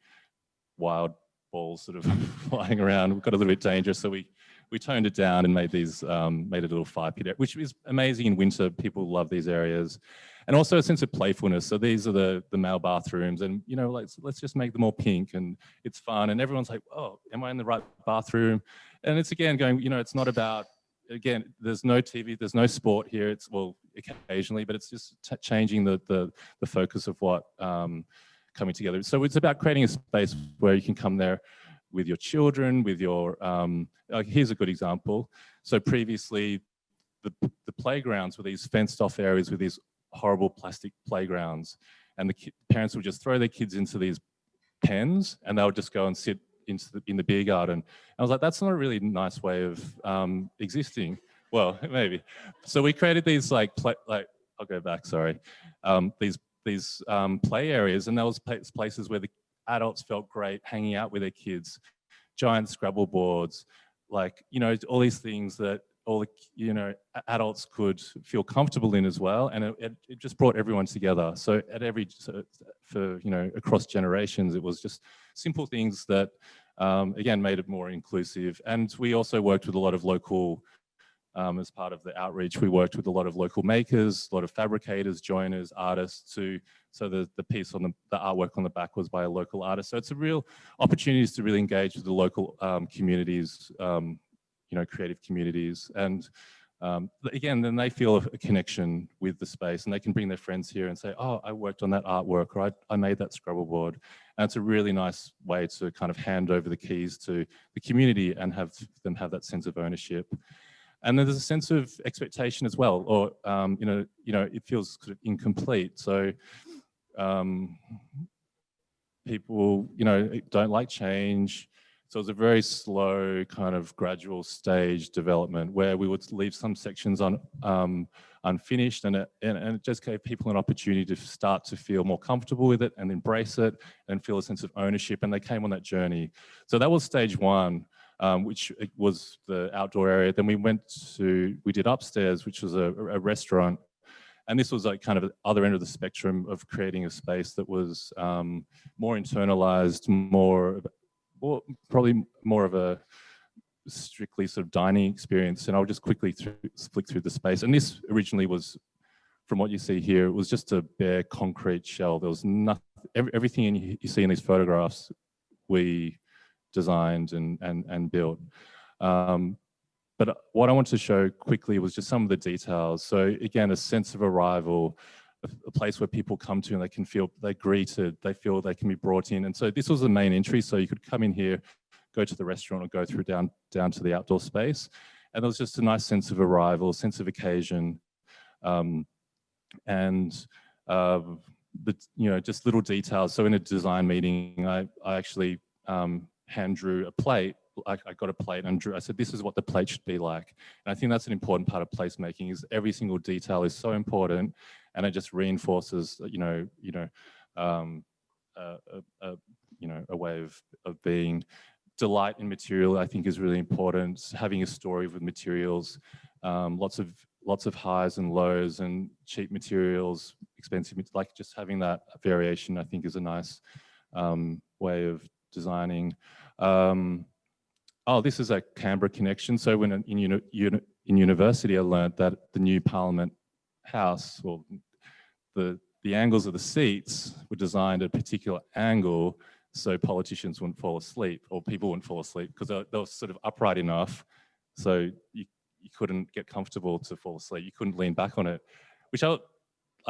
wild balls sort of flying around. We got a little bit dangerous, so we toned it down and made these made a little fire pit, which is amazing in winter. People love these areas, and also a sense of playfulness. So these are the male bathrooms, and you know, like, let's just make them all pink, and it's fun, and everyone's like, oh, am I in the right bathroom? And it's again going, you know, it's not about, again, there's no TV, there's no sport here. It's, well, occasionally, but it's just changing the focus of what coming together. So it's about creating a space where you can come there with your children, with your, here's a good example. So previously, the playgrounds were these fenced off areas with these horrible plastic playgrounds, and the parents would just throw their kids into these pens, and they would just go and sit in the beer garden. I was like, that's not a really nice way of existing. Well, maybe. So we created these I'll go back, sorry. These play areas, and those places where the adults felt great hanging out with their kids, giant Scrabble boards, like, you know, all these things that all the, you know, adults could feel comfortable in as well, and it just brought everyone together. So for, you know, across generations, it was just simple things that again made it more inclusive. And we also worked with a lot of local, as part of the outreach, we worked with a lot of local makers, a lot of fabricators, joiners, artists too. So the piece on the artwork on the back was by a local artist. So it's a real opportunities to really engage with the local communities, you know, creative communities. And again, then they feel a connection with the space, and they can bring their friends here and say, oh, I worked on that artwork, or I made that Scrabble board. And it's a really nice way to kind of hand over the keys to the community and have them have that sense of ownership. And then there's a sense of expectation as well, or you know, it feels sort of incomplete. So people, you know, don't like change. So it was a very slow kind of gradual stage development where we would leave some sections unfinished, and it just gave people an opportunity to start to feel more comfortable with it and embrace it and feel a sense of ownership, and they came on that journey. So that was stage one, which was the outdoor area. Then we did upstairs, which was a restaurant. And this was like kind of the other end of the spectrum of creating a space that was more internalized, probably more of a strictly sort of dining experience. And I'll just quickly flick through the space. And this originally was, from what you see here, it was just a bare concrete shell. There was nothing, everything you see in these photographs, we designed and built. But what I want to show quickly was just some of the details. So again, a sense of arrival, a place where people come to and they can feel they're greeted, they feel they can be brought in. And so this was the main entry. So you could come in here, go to the restaurant, or go through down to the outdoor space. And there was just a nice sense of arrival, sense of occasion. Just little details. So in a design meeting, I actually hand drew a plate. I got a plate and I said, this is what the plate should be like. And I think that's an important part of placemaking, is every single detail is so important, and it just reinforces, a way of being. Delight in material, I think, is really important. Having a story with materials, lots of highs and lows, and cheap materials, expensive, like just having that variation, I think, is a nice way of designing. This is a Canberra connection. So when in university, I learned that the new Parliament House, or the angles of the seats were designed at a particular angle so politicians wouldn't fall asleep, or people wouldn't fall asleep, because they were sort of upright enough so you couldn't get comfortable to fall asleep. You couldn't lean back on it, which I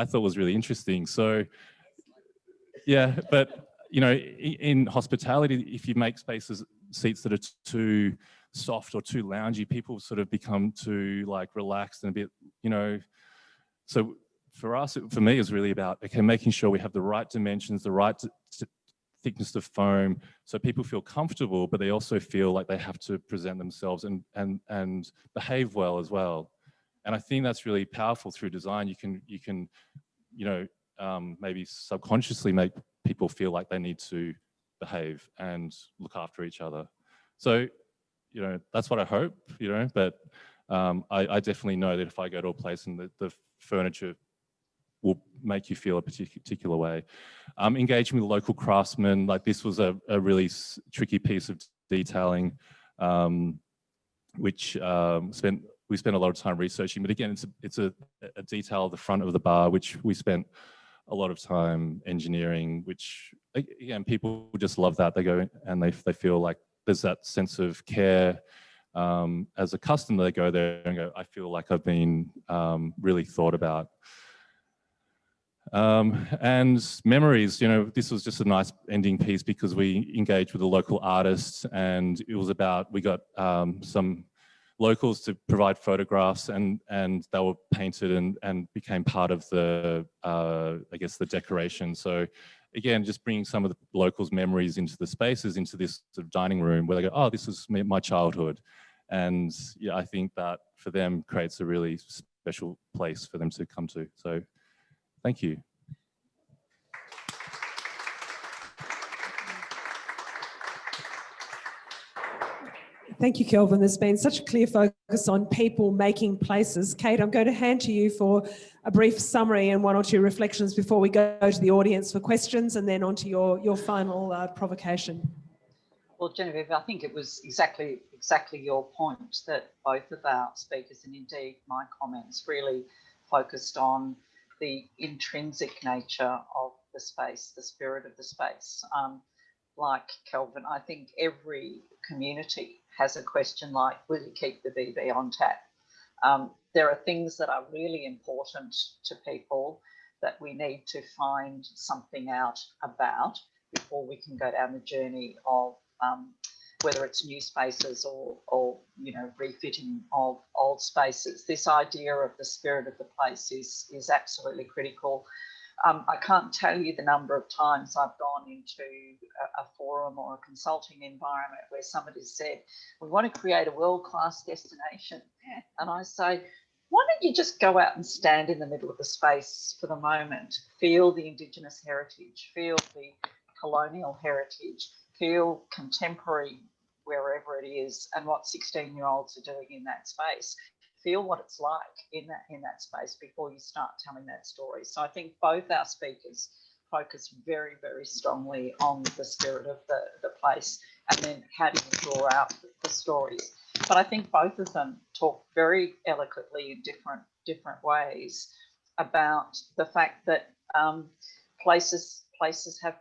thought was really interesting. So yeah, but in hospitality, if you make seats that are too soft or too loungy, people sort of become too like relaxed and a bit, so for me, it's really about, okay, making sure we have the right dimensions, the right thickness of foam, so people feel comfortable, but they also feel like they have to present themselves and behave well as well. And I think that's really powerful through design. You can maybe subconsciously make people feel like they need to behave and look after each other. So, that's what I hope, but I definitely know that if I go to a place and the furniture will make you feel a particular way. Engaging with local craftsmen, like this was a really tricky piece of detailing, which we spent a lot of time researching. But again, it's a detail of the front of the bar, which we spent a lot of time engineering, which again, people just love that. They go and they feel like there's that sense of care. As a customer, they go there and go, I feel like I've been really thought about. And memories, this was just a nice ending piece because we engaged with a local artist, and it was about, we got some locals to provide photographs, and they were painted and became part of the, I guess, the decoration. So again, just bringing some of the locals' memories into the spaces, into this sort of dining room where they go, oh, this was my childhood. And yeah, I think that for them creates a really special place for them to come to. So thank you. Thank you, Kelvin. There's been such a clear focus on people making places. Kate, I'm going to hand to you for a brief summary and one or two reflections before we go to the audience for questions, and then on to your final provocation. Well, Genevieve, I think it was exactly your point that both of our speakers, and indeed my comments, really focused on the intrinsic nature of the space, the spirit of the space. Like Kelvin, I think every community has a question like, will you keep the BB on tap? There are things that are really important to people that we need to find something out about before we can go down the journey of whether it's new spaces or refitting of old spaces. This idea of the spirit of the place is absolutely critical. I can't tell you the number of times I've gone into a forum or a consulting environment where somebody said, we want to create a world-class destination. And I say, why don't you just go out and stand in the middle of the space for the moment, feel the Indigenous heritage, feel the colonial heritage, feel contemporary wherever it is, and what 16-year-olds are doing in that space. Feel what it's like in that space before you start telling that story. So I think both our speakers focus very, very strongly on the spirit of the place, and then how do you draw out the stories. But I think both of them talk very eloquently in different ways about the fact that places have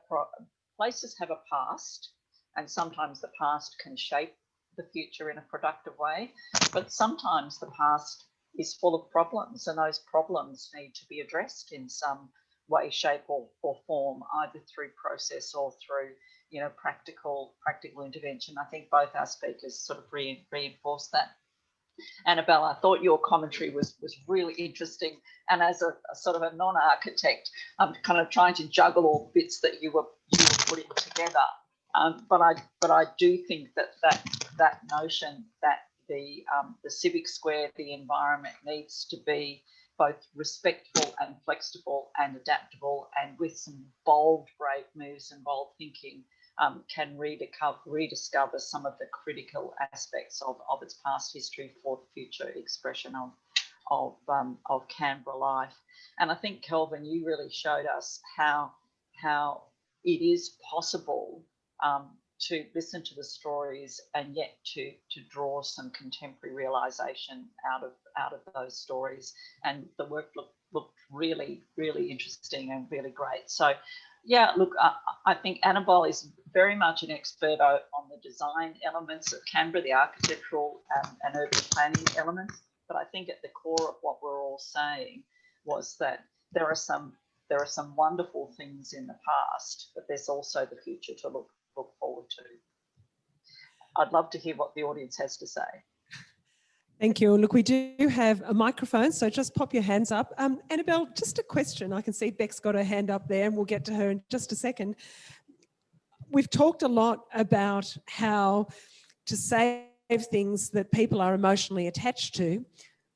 a past, and sometimes the past can shape the future in a productive way, but sometimes the past is full of problems, and those problems need to be addressed in some way, shape or form, either through process or through, you know, practical intervention. I think both our speakers sort of reinforced that. Annabelle, I thought your commentary was really interesting, and as a sort of a non-architect, I'm kind of trying to juggle all the bits that you were putting together. But I do think that notion that the Civic Square, the environment, needs to be both respectful and flexible and adaptable, and with some bold, brave moves and bold thinking, can rediscover some of the critical aspects of its past history for the future expression of Canberra life. And I think, Kelvin, you really showed us how it is possible to listen to the stories and yet to draw some contemporary realisation out of those stories. And the work looked really, really interesting and really great. So, yeah, look, I think Annabelle is very much an expert on the design elements of Canberra, the architectural and urban planning elements. But I think at the core of what we're all saying was that there are some wonderful things in the past, but there's also the future to look forward to. I'd love to hear what the audience has to say. Thank you. Look, we do have a microphone, so just pop your hands up. Annabelle, just a question. I can see Beck's got her hand up there, and we'll get to her in just a second. We've talked a lot about how to save things that people are emotionally attached to.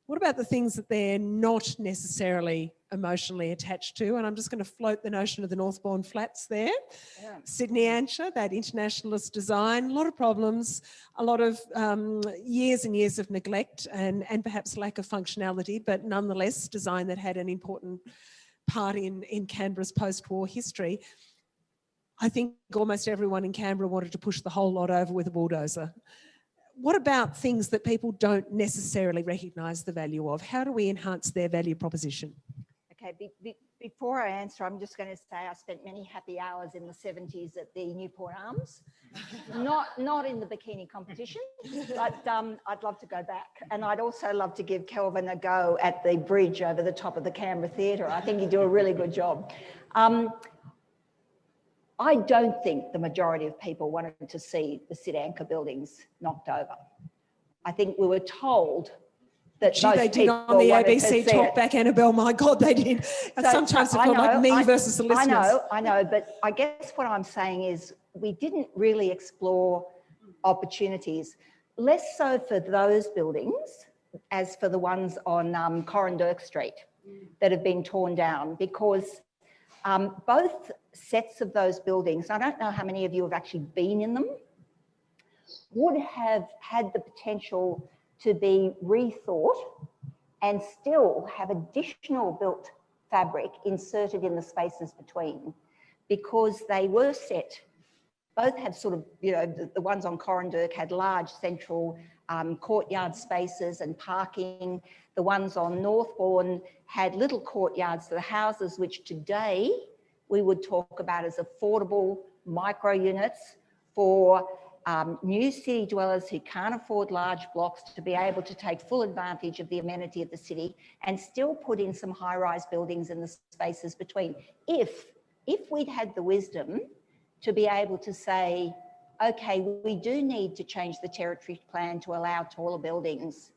What about the things that they're not necessarily emotionally attached to? And I'm just going to float the notion of the Northbourne flats there. Yeah. Sydney Ancha, that internationalist design, a lot of problems, a lot of years and years of neglect and perhaps lack of functionality, but nonetheless design that had an important part in Canberra's post-war history. I think almost everyone in Canberra wanted to push the whole lot over with a bulldozer. What about things that people don't necessarily recognise the value of? How do we enhance their value proposition? Okay, before I answer, I'm just going to say I spent many happy hours in the 70s at the Newport Arms. not in the bikini competition, but I'd love to go back. And I'd also love to give Kelvin a go at the bridge over the top of the Canberra Theatre. I think he'd do a really good job. I don't think the majority of people wanted to see the Sit Anchor buildings knocked over. I think we were told that they did on the ABC Talkback, Annabelle. My God, they did. So, sometimes it felt like me versus the listeners. I know, but I guess what I'm saying is we didn't really explore opportunities, less so for those buildings as for the ones on Corrindurk Street that have been torn down, because both sets of those buildings, I don't know how many of you have actually been in them, would have had the potential to be rethought and still have additional built fabric inserted in the spaces between, because they were set, both had sort of, you know, the ones on Corrindurk had large central courtyard spaces and parking. The ones on Northbourne had little courtyards to the houses, which today we would talk about as affordable micro units for new city dwellers who can't afford large blocks to be able to take full advantage of the amenity of the city and still put in some high-rise buildings in the spaces between. If we'd had the wisdom to be able to say, okay, we do need to change the territory plan to allow taller buildings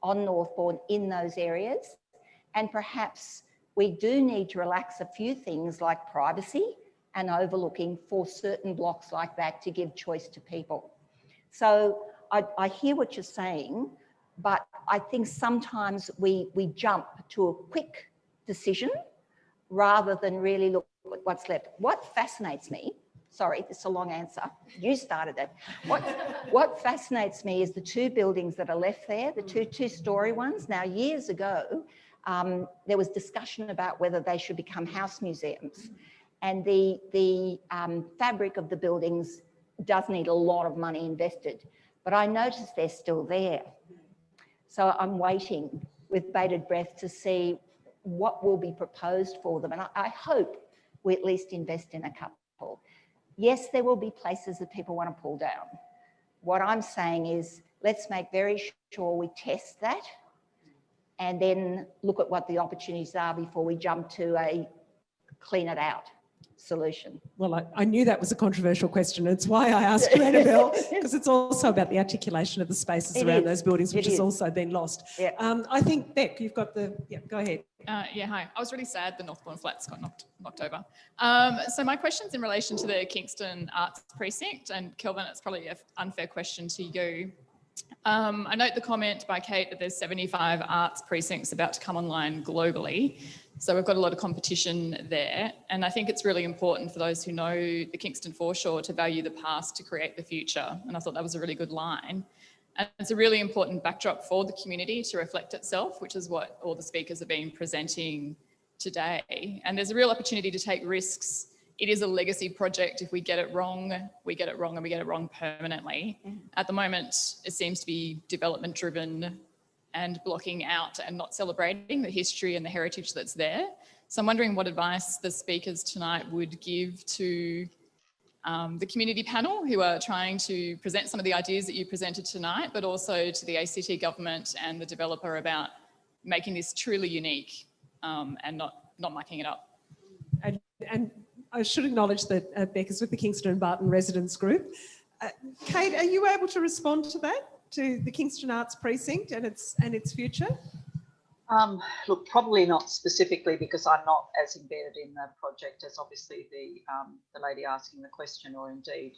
on Northbourne in those areas, and perhaps We do need to relax a few things like privacy and overlooking for certain blocks like that to give choice to people. So I hear what you're saying, but I think sometimes we jump to a quick decision rather than really look at what's left. What fascinates me, sorry, this is a long answer, you started it. What fascinates me is the two buildings that are left there, the two-story ones. Now, years ago, there was discussion about whether they should become house museums. And the fabric of the buildings does need a lot of money invested, but I noticed they're still there. So I'm waiting with bated breath to see what will be proposed for them. And I hope we at least invest in a couple. Yes, there will be places that people want to pull down. What I'm saying is let's make very sure we test that and then look at what the opportunities are before we jump to a clean it out solution. Well, I knew that was a controversial question. It's why I asked you, Annabelle, because it's also about the articulation of the spaces around those buildings, which has also been lost. Yeah. I think, Beck, you've got go ahead. Yeah, hi. I was really sad the Northbourne flats got knocked over. So my question's in relation to the Kingston Arts Precinct, and Kelvin, it's probably an unfair question to you. I note the comment by Kate that there's 75 arts precincts about to come online globally. So we've got a lot of competition there. And I think it's really important for those who know the Kingston foreshore to value the past to create the future. And I thought that was a really good line. And it's a really important backdrop for the community to reflect itself, which is what all the speakers have been presenting today. And there's a real opportunity to take risks. It is a legacy project. If we get it wrong, we get it wrong, and we get it wrong permanently. At the moment, it seems to be development driven and blocking out and not celebrating the history and the heritage that's there. So I'm wondering what advice the speakers tonight would give to the community panel who are trying to present some of the ideas that you presented tonight, but also to the ACT government and the developer about making this truly unique and not mucking it up. And I should acknowledge that Beck is with the Kingston and Barton Residents Group. Kate, are you able to respond to that, to the Kingston Arts Precinct and its future? Look, probably not specifically because I'm not as embedded in the project as obviously the lady asking the question, or indeed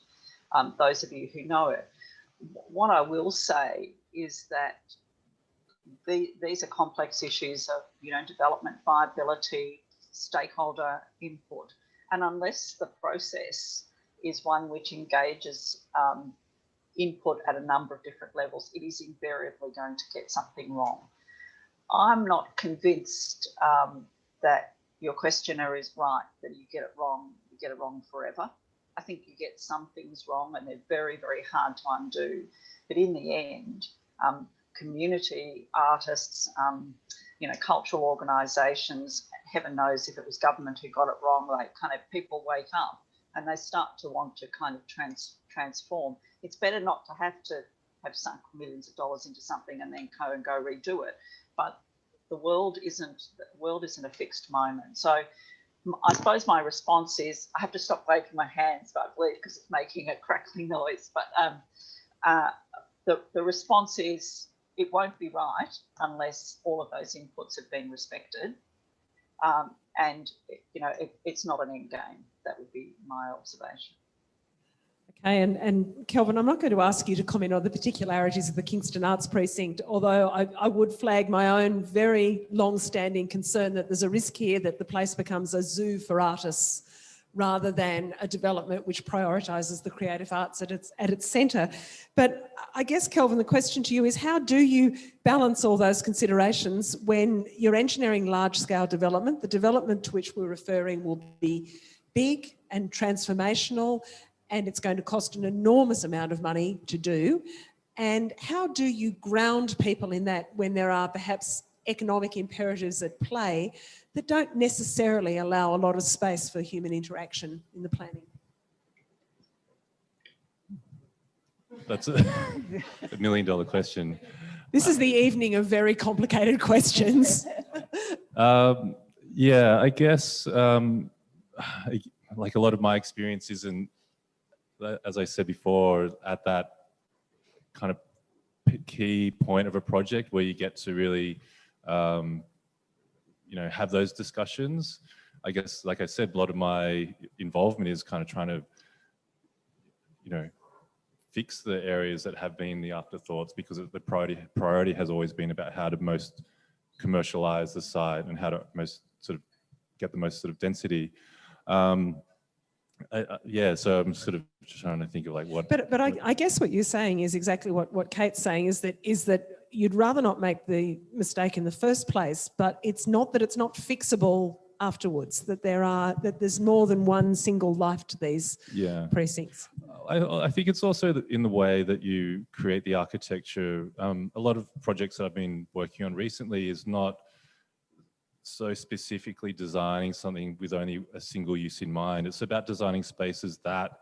those of you who know it. What I will say is that these are complex issues of, development viability, stakeholder input, and unless the process is one which engages input at a number of different levels, it is invariably going to get something wrong. I'm not convinced that your questioner is right, that you get it wrong forever. I think you get some things wrong and they're very, very hard to undo. But in the end, community, artists, cultural organisations, heaven knows if it was government who got it wrong, people wake up and they start to want to kind of transform. It's better not to have sunk millions of dollars into something and then go redo it. But the world isn't a fixed moment. So I suppose my response is, I have to stop waving my hands, I believe, because it's making a crackly noise. But the response is, it won't be right unless all of those inputs have been respected. It's not an end game. That would be my observation. Okay, and Kelvin, I'm not going to ask you to comment on the particularities of the Kingston Arts Precinct, although I would flag my own very long-standing concern that there's a risk here that the place becomes a zoo for artists rather than a development which prioritises the creative arts at its centre. But I guess, Kelvin, the question to you is, how do you balance all those considerations when you're engineering large-scale development? The development to which we're referring will be big and transformational, and it's going to cost an enormous amount of money to do. And how do you ground people in that when there are perhaps economic imperatives at play that don't necessarily allow a lot of space for human interaction in the planning? That's a $1 million question. This is the evening of very complicated questions. Yeah, I guess like a lot of my experience isn't, as I said before, at that kind of key point of a project where you get to really, have those discussions. I guess, like I said, a lot of my involvement is kind of trying to, fix the areas that have been the afterthoughts, because the priority has always been about how to most commercialize the site and how to most sort of get the most sort of density. Yeah, so I'm sort of trying to think of like what. But I guess what you're saying is exactly what Kate's saying, is that you'd rather not make the mistake in the first place, but it's not that it's not fixable afterwards, that there's more than one single life to these precincts. I think it's also in the way that you create the architecture. A lot of projects that I've been working on recently is not so specifically designing something with only a single use in mind. It's about designing spaces that,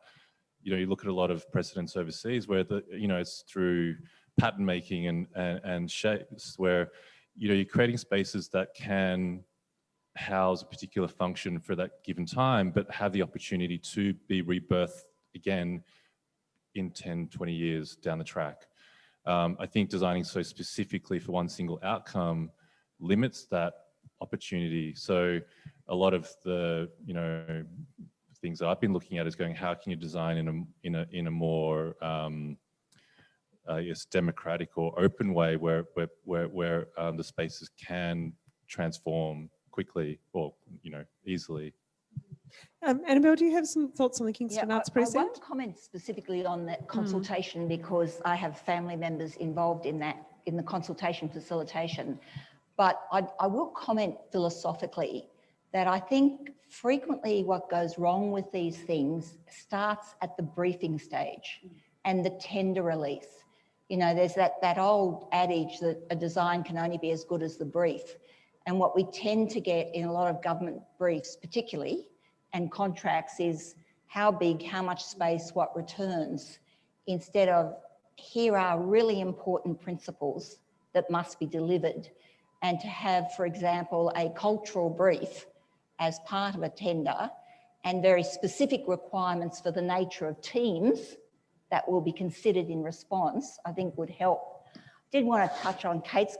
you look at a lot of precedents overseas where it's through pattern making and shapes where, you're creating spaces that can house a particular function for that given time, but have the opportunity to be rebirthed again in 10, 20 years down the track. I think designing so specifically for one single outcome limits that opportunity. So a lot of the, things that I've been looking at is going, how can you design in a more, I guess, democratic or open way where the spaces can transform quickly or, easily. Annabelle, do you have some thoughts on the Kingston Arts Precinct? I won't comment specifically on that consultation because I have family members involved in the consultation facilitation. But I will comment philosophically that I think frequently what goes wrong with these things starts at the briefing stage and the tender release. There's that old adage that a design can only be as good as the brief. And what we tend to get in a lot of government briefs particularly, and contracts, is how big, how much space, what returns, instead of here are really important principles that must be delivered. And to have, for example, a cultural brief as part of a tender and very specific requirements for the nature of teams that will be considered in response, I think would help. Did want to touch on Kate's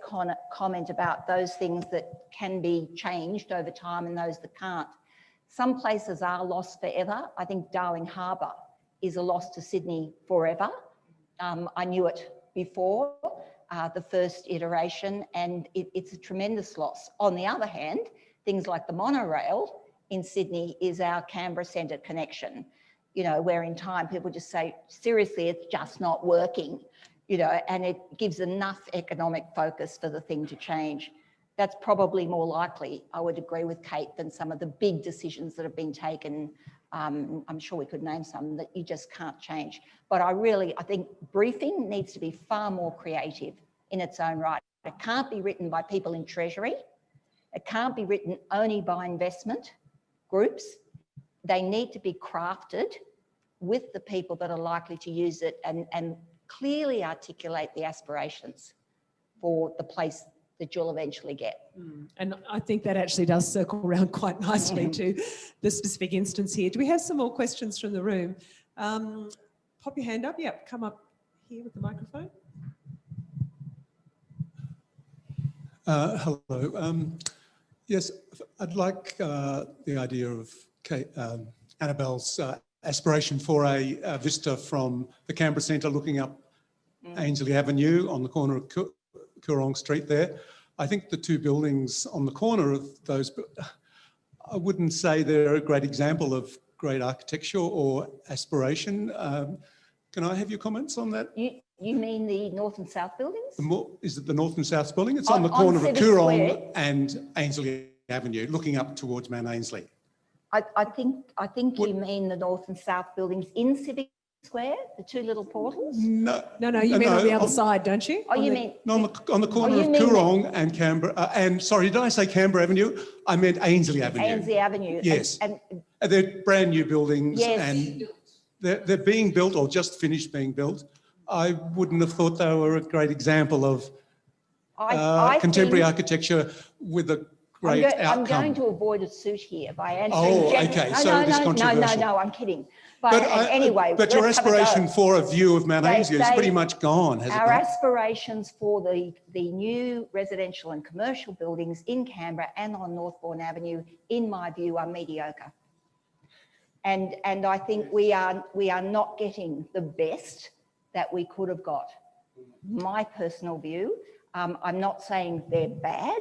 comment about those things that can be changed over time and those that can't. Some places are lost forever. I think Darling Harbour is a loss to Sydney forever. I knew it before the first iteration, and it's a tremendous loss. On the other hand, things like the monorail in Sydney is our Canberra Centre connection, where in time people just say, seriously, it's just not working, and it gives enough economic focus for the thing to change. That's probably more likely, I would agree with Kate, than some of the big decisions that have been taken. I'm sure we could name some that you just can't change. But I think briefing needs to be far more creative in its own right. It can't be written by people in Treasury. It can't be written only by investment groups. They need to be crafted with the people that are likely to use it and clearly articulate the aspirations for the place that you'll eventually get. And I think that actually does circle around quite nicely to the specific instance here. Do we have some more questions from the room? Pop your hand up. Yep, come up here with the microphone. Hello. Yes, I'd like the idea of Annabelle's aspiration for a vista from the Canberra Centre looking up Ainsley Avenue on the corner of Coorong Street there. I think the two buildings on the corner of those, I wouldn't say they're a great example of great architecture or aspiration. Can I have your comments on that? You mean the north and south buildings? Is it the north and south building? It's on the corner of Civic Coorong Square and Ainsley Avenue, looking up towards Mount Ainsley. I think you mean the north and south buildings in Civic Square, the two little portals? No, you mean on the other side, don't you? Oh, you mean... No, on the corner of Coorong and Canberra, and sorry, did I say Canberra Avenue? I meant Ainsley Avenue. Ainsley Avenue. Yes. And they're brand new buildings. Yes. And they're being built or just finished being built. I wouldn't have thought they were a great example of contemporary architecture with a great I'm outcome. going to avoid a suit here by answering. Okay, No, so no, it is no, controversial. no, I'm kidding. But anyway, but your let's have a go. aspiration for a view of Mount Ainslie is pretty much gone, has it Our not? aspirations for the new residential and commercial buildings in Canberra and on Northbourne Avenue, in my view, are mediocre. And I think we are not getting the best that we could have got. My personal view, I'm not saying they're bad.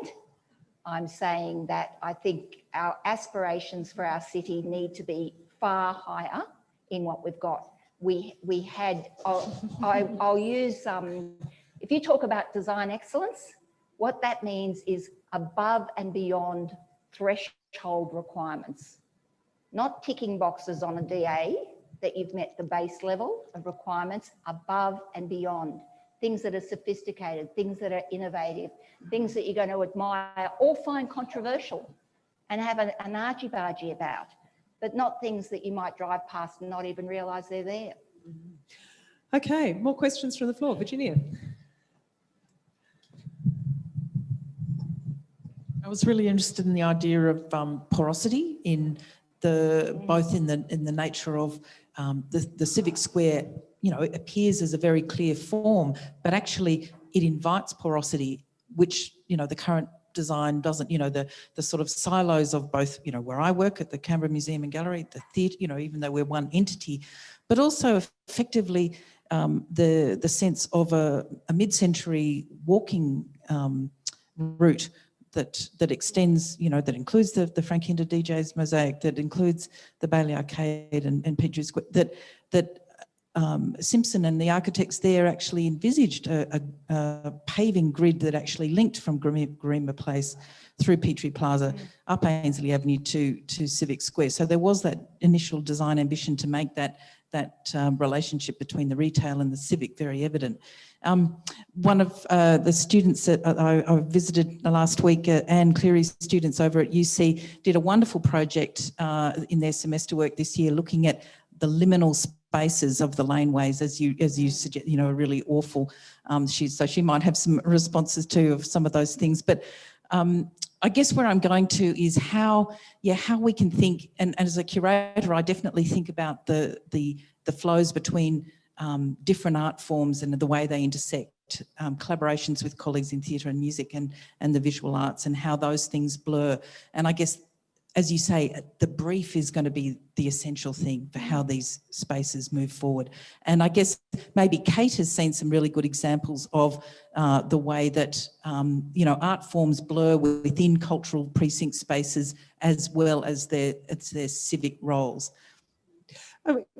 I'm saying that I think our aspirations for our city need to be far higher in what we've got. We had, I'll use, if you talk about design excellence, what that means is above and beyond threshold requirements, not ticking boxes on a DA that you've met the base level of requirements, above and beyond. Things that are sophisticated, things that are innovative, things that you're going to admire or find controversial and have an argy-bargy about, but not things that you might drive past and not even realise they're there. Okay, more questions from the floor. Virginia. I was really interested in the idea of porosity in both in the nature of the Civic Square. You know, it appears as a very clear form, but actually it invites porosity, which, you know, the current design doesn't. You know, the sort of silos of both, you know, where I work at the Canberra Museum and Gallery, the theatre, you know, even though we're one entity, but also effectively the sense of a mid-century walking route that extends, you know, that includes the Frank Hinder DJ's mosaic, that includes the Bailey Arcade and Pegrum Square, that Simpson and the architects there actually envisaged a paving grid that actually linked from Garima Place through Petrie Plaza, up Ainslie Avenue to Civic Square. So there was that initial design ambition to make that relationship between the retail and the civic very evident. One of the students that I visited last week, Anne Cleary's students over at UC, did a wonderful project in their semester work this year, looking at the liminal spaces of the laneways, as you suggest, you know, are really awful. So she might have some responses too of some of those things. But I guess where I'm going to is how we can think, and as a curator, I definitely think about the flows between different art forms and the way they intersect, collaborations with colleagues in theatre and music and the visual arts, and how those things blur. And I guess, as you say, the brief is going to be the essential thing for how these spaces move forward. And I guess maybe Kate has seen some really good examples of the way that, you know, art forms blur within cultural precinct spaces as well as their civic roles.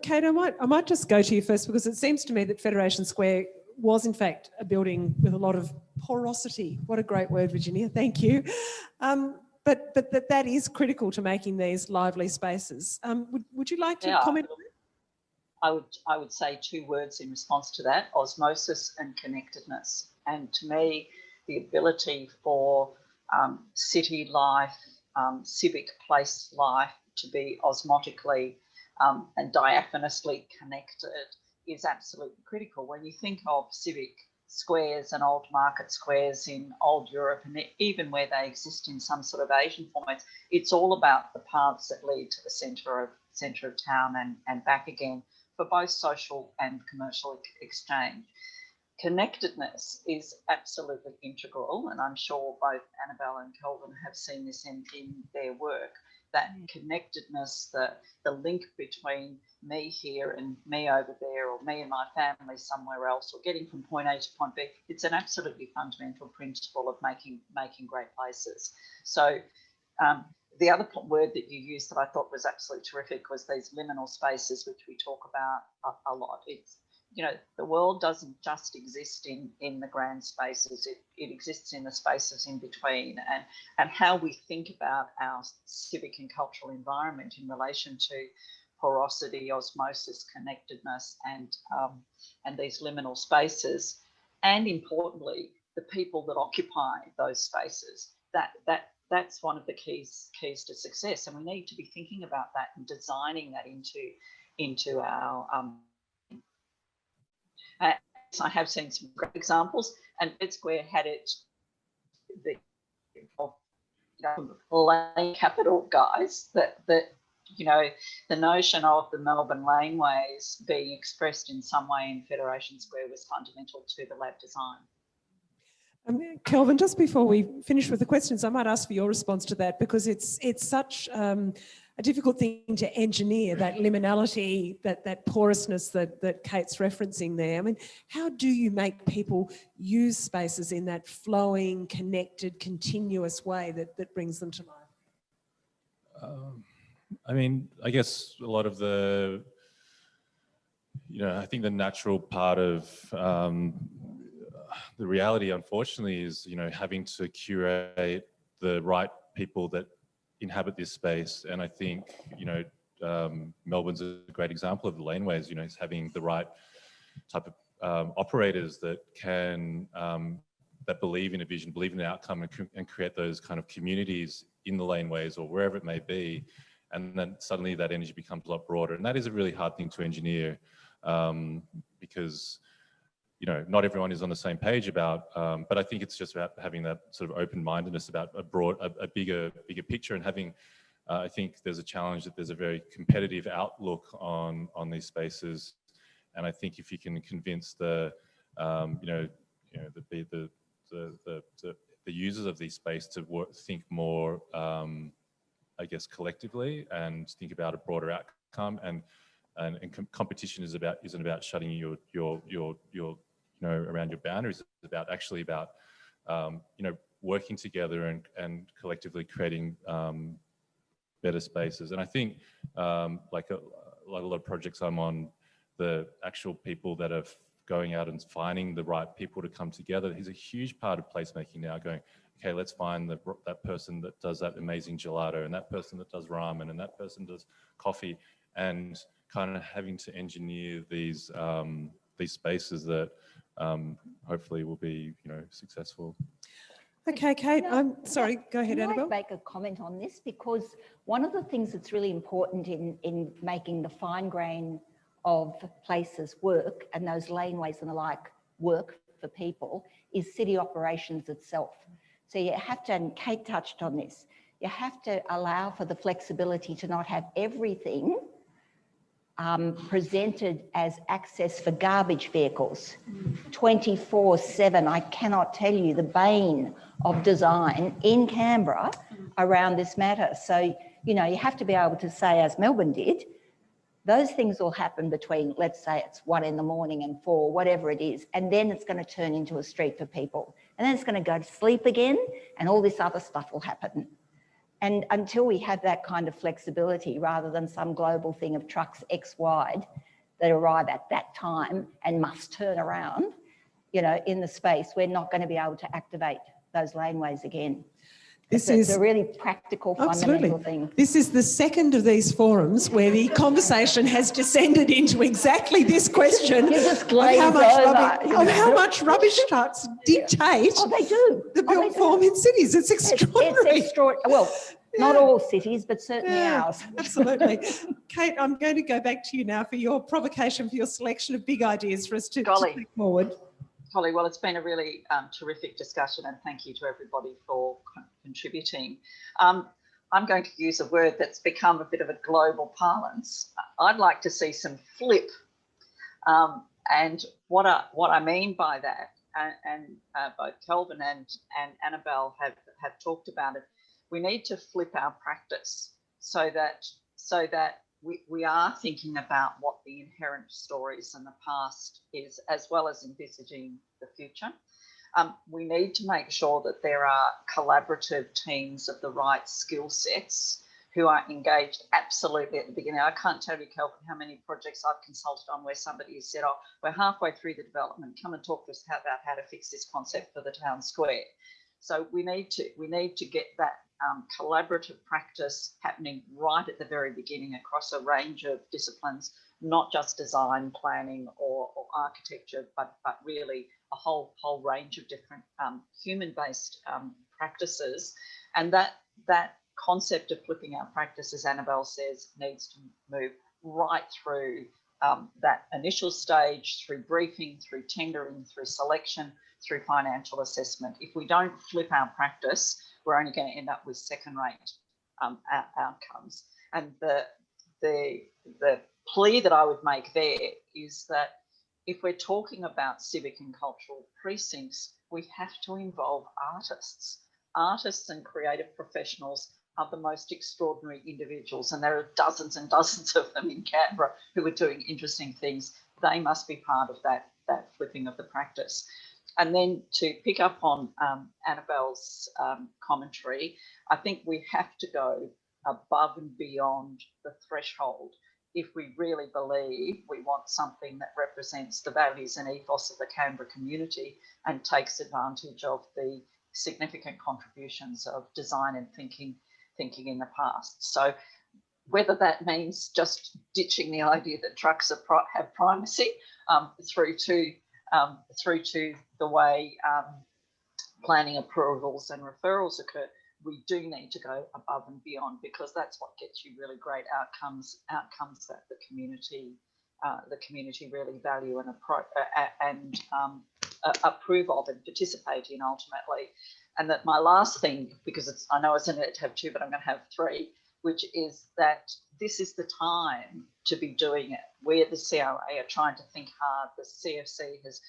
Kate, I might just go to you first, because it seems to me that Federation Square was in fact a building with a lot of porosity. What a great word, Virginia, thank you. But that is critical to making these lively spaces. Would you like to comment on that? I would say two words in response to that: osmosis and connectedness. And to me, the ability for city life, civic place life to be osmotically and diaphanously connected is absolutely critical. When you think of civic squares and old market squares in old Europe, and even where they exist in some sort of Asian formats, it's all about the paths that lead to the centre of town and back again for both social and commercial exchange. Connectedness is absolutely integral, and I'm sure both Annabelle and Kelvin have seen this in their work. That connectedness, the link between me here and me over there, or me and my family somewhere else, or getting from point A to point B, it's an absolutely fundamental principle of making great places. So the other word that you used that I thought was absolutely terrific was these liminal spaces, which we talk about a lot. It's, you know, the world doesn't just exist in the grand spaces, it exists in the spaces in between, and how we think about our civic and cultural environment in relation to porosity, osmosis, connectedness, and these liminal spaces, and importantly, the people that occupy those spaces. That's one of the keys to success, and we need to be thinking about that and designing that into our I have seen some great examples, and Red Square had it lane capital, guys, that you know, the notion of the Melbourne laneways being expressed in some way in Federation Square was fundamental to the lab design. Kelvin, just before we finish with the questions, I might ask for your response to that, because it's such a difficult thing to engineer, that liminality, that porousness that Kate's referencing there. I mean, how do you make people use spaces in that flowing, connected, continuous way that brings them to life? I mean, I guess a lot of the, you know, I think the natural part of the reality, unfortunately, is, you know, having to curate the right people that inhabit this space. And I think, you know, Melbourne's a great example of the laneways, you know, it's having the right type of operators that can, that believe in a vision, believe in an outcome, and create those kind of communities in the laneways or wherever it may be. And then suddenly that energy becomes a lot broader. And that is a really hard thing to engineer, because, you know, not everyone is on the same page about, but I think it's just about having that sort of open-mindedness about a bigger picture, and having, I think there's a challenge that there's a very competitive outlook on these spaces. And I think if you can convince the users of these spaces to think more, I guess, collectively, and think about a broader outcome, and competition isn't about shutting your you know, around your boundaries. It's about actually about you know, working together and collectively creating better spaces. And I think like a lot of projects I'm on, the actual people that are going out and finding the right people to come together is a huge part of placemaking now. Going, okay, let's find that person that does that amazing gelato, and that person that does ramen, and that person does coffee, and kind of having to engineer these spaces that hopefully will be, you know, successful. Okay, Kate, I'm sorry, go ahead, Can I Annabelle. make a comment on this? Because one of the things that's really important in making the fine grain of places work, and those laneways and the like work for people, is city operations itself. So you have to, and Kate touched on this, you have to allow for the flexibility to not have everything presented as access for garbage vehicles 24/7. I cannot tell you the bane of design in Canberra around this matter. So, you know, you have to be able to say, as Melbourne did, those things will happen between, let's say it's 1 in the morning and 4, whatever it is, and then it's going to turn into a street for people. And then it's going to go to sleep again, and all this other stuff will happen. And until we have that kind of flexibility, rather than some global thing of trucks X wide that arrive at that time and must turn around, you know, in the space, we're not going to be able to activate those laneways again. It's a really practical, fundamental thing. This is the second of these forums where the conversation has descended into exactly this question of how much rubbish trucks dictate the built form in cities. It's extraordinary. Well, not all cities, but certainly ours. Absolutely. Kate, I'm going to go back to you now for your provocation, for your selection of big ideas for us to take forward. Holly, well, it's been a really terrific discussion, and thank you to everybody for contributing. I'm going to use a word that's become a bit of a global parlance. I'd like to see some flip. And what I mean by that, and both Kelvin and Annabelle have talked about it, we need to flip our practice so that we are thinking about what the inherent stories in the past is, as well as envisaging the future. We need to make sure that there are collaborative teams of the right skill sets who are engaged absolutely at the beginning. I can't tell you, Kelvin, how many projects I've consulted on where somebody has said, oh, we're halfway through the development, come and talk to us about how to fix this concept for the town square. So we need to get that collaborative practice happening right at the very beginning across a range of disciplines, not just design, planning or architecture, but really a whole range of different human-based practices. And that concept of flipping our practice, as Annabelle says, needs to move right through that initial stage, through briefing, through tendering, through selection, through financial assessment. If we don't flip our practice, we're only going to end up with second-rate outcomes. And the plea that I would make there is that if we're talking about civic and cultural precincts, we have to involve artists. Artists and creative professionals are the most extraordinary individuals, and there are dozens and dozens of them in Canberra who are doing interesting things. They must be part of that flipping of the practice. And then to pick up on Annabelle's commentary, I think we have to go above and beyond the threshold if we really believe we want something that represents the values and ethos of the Canberra community and takes advantage of the significant contributions of design and thinking in the past. So whether that means just ditching the idea that trucks have primacy through to the way planning approvals and referrals occur, we do need to go above and beyond, because that's what gets you really great outcomes that the community really value and approve of and participate in ultimately. And that my last thing, because I know I said to have two, but I'm going to have three, which is that this is the time to be doing it. We at the CRA are trying to think hard. The CFC has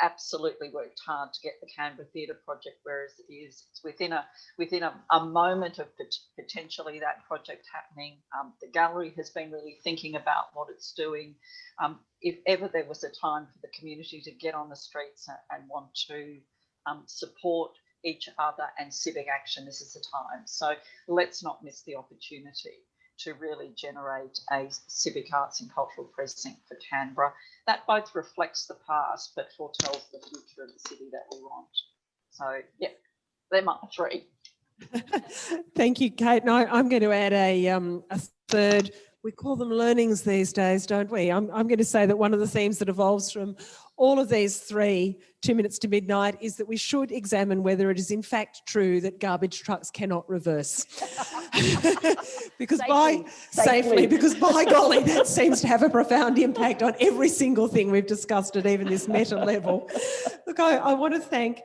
absolutely worked hard to get the Canberra Theatre project where it is. It's within a moment of potentially that project happening. The gallery has been really thinking about what it's doing. If ever there was a time for the community to get on the streets and want to support each other and civic action, this is the time. So let's not miss the opportunity to really generate a civic arts and cultural precinct for Canberra that both reflects the past but foretells the future of the city that we want. So yeah, they're my three. Thank you, Kate. And I'm going to add a third. We call them learnings these days, don't we? I'm going to say that one of the themes that evolves from all of these three 2 minutes to midnight is that we should examine whether it is in fact true that garbage trucks cannot reverse. Because safely, because by golly, that seems to have a profound impact on every single thing we've discussed at even this meta level. Look, I want to thank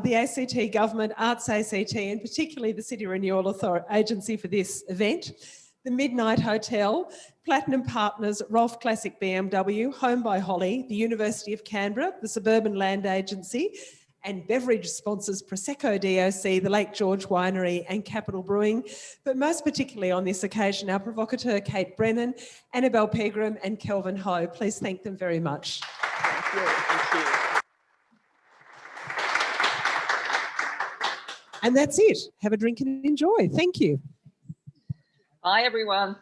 the ACT government, Arts ACT, and particularly the City Renewal Agency for this event. The Midnight Hotel, Platinum Partners, Rolf Classic BMW, Home by Holly, the University of Canberra, the Suburban Land Agency, and beverage sponsors Prosecco DOC, the Lake George Winery and Capital Brewing. But most particularly on this occasion, our provocateur Kate Brennan, Annabelle Pegrum and Kelvin Ho. Please thank them very much. Thank you. Thank you. And that's it. Have a drink and enjoy. Thank you. Bye, everyone.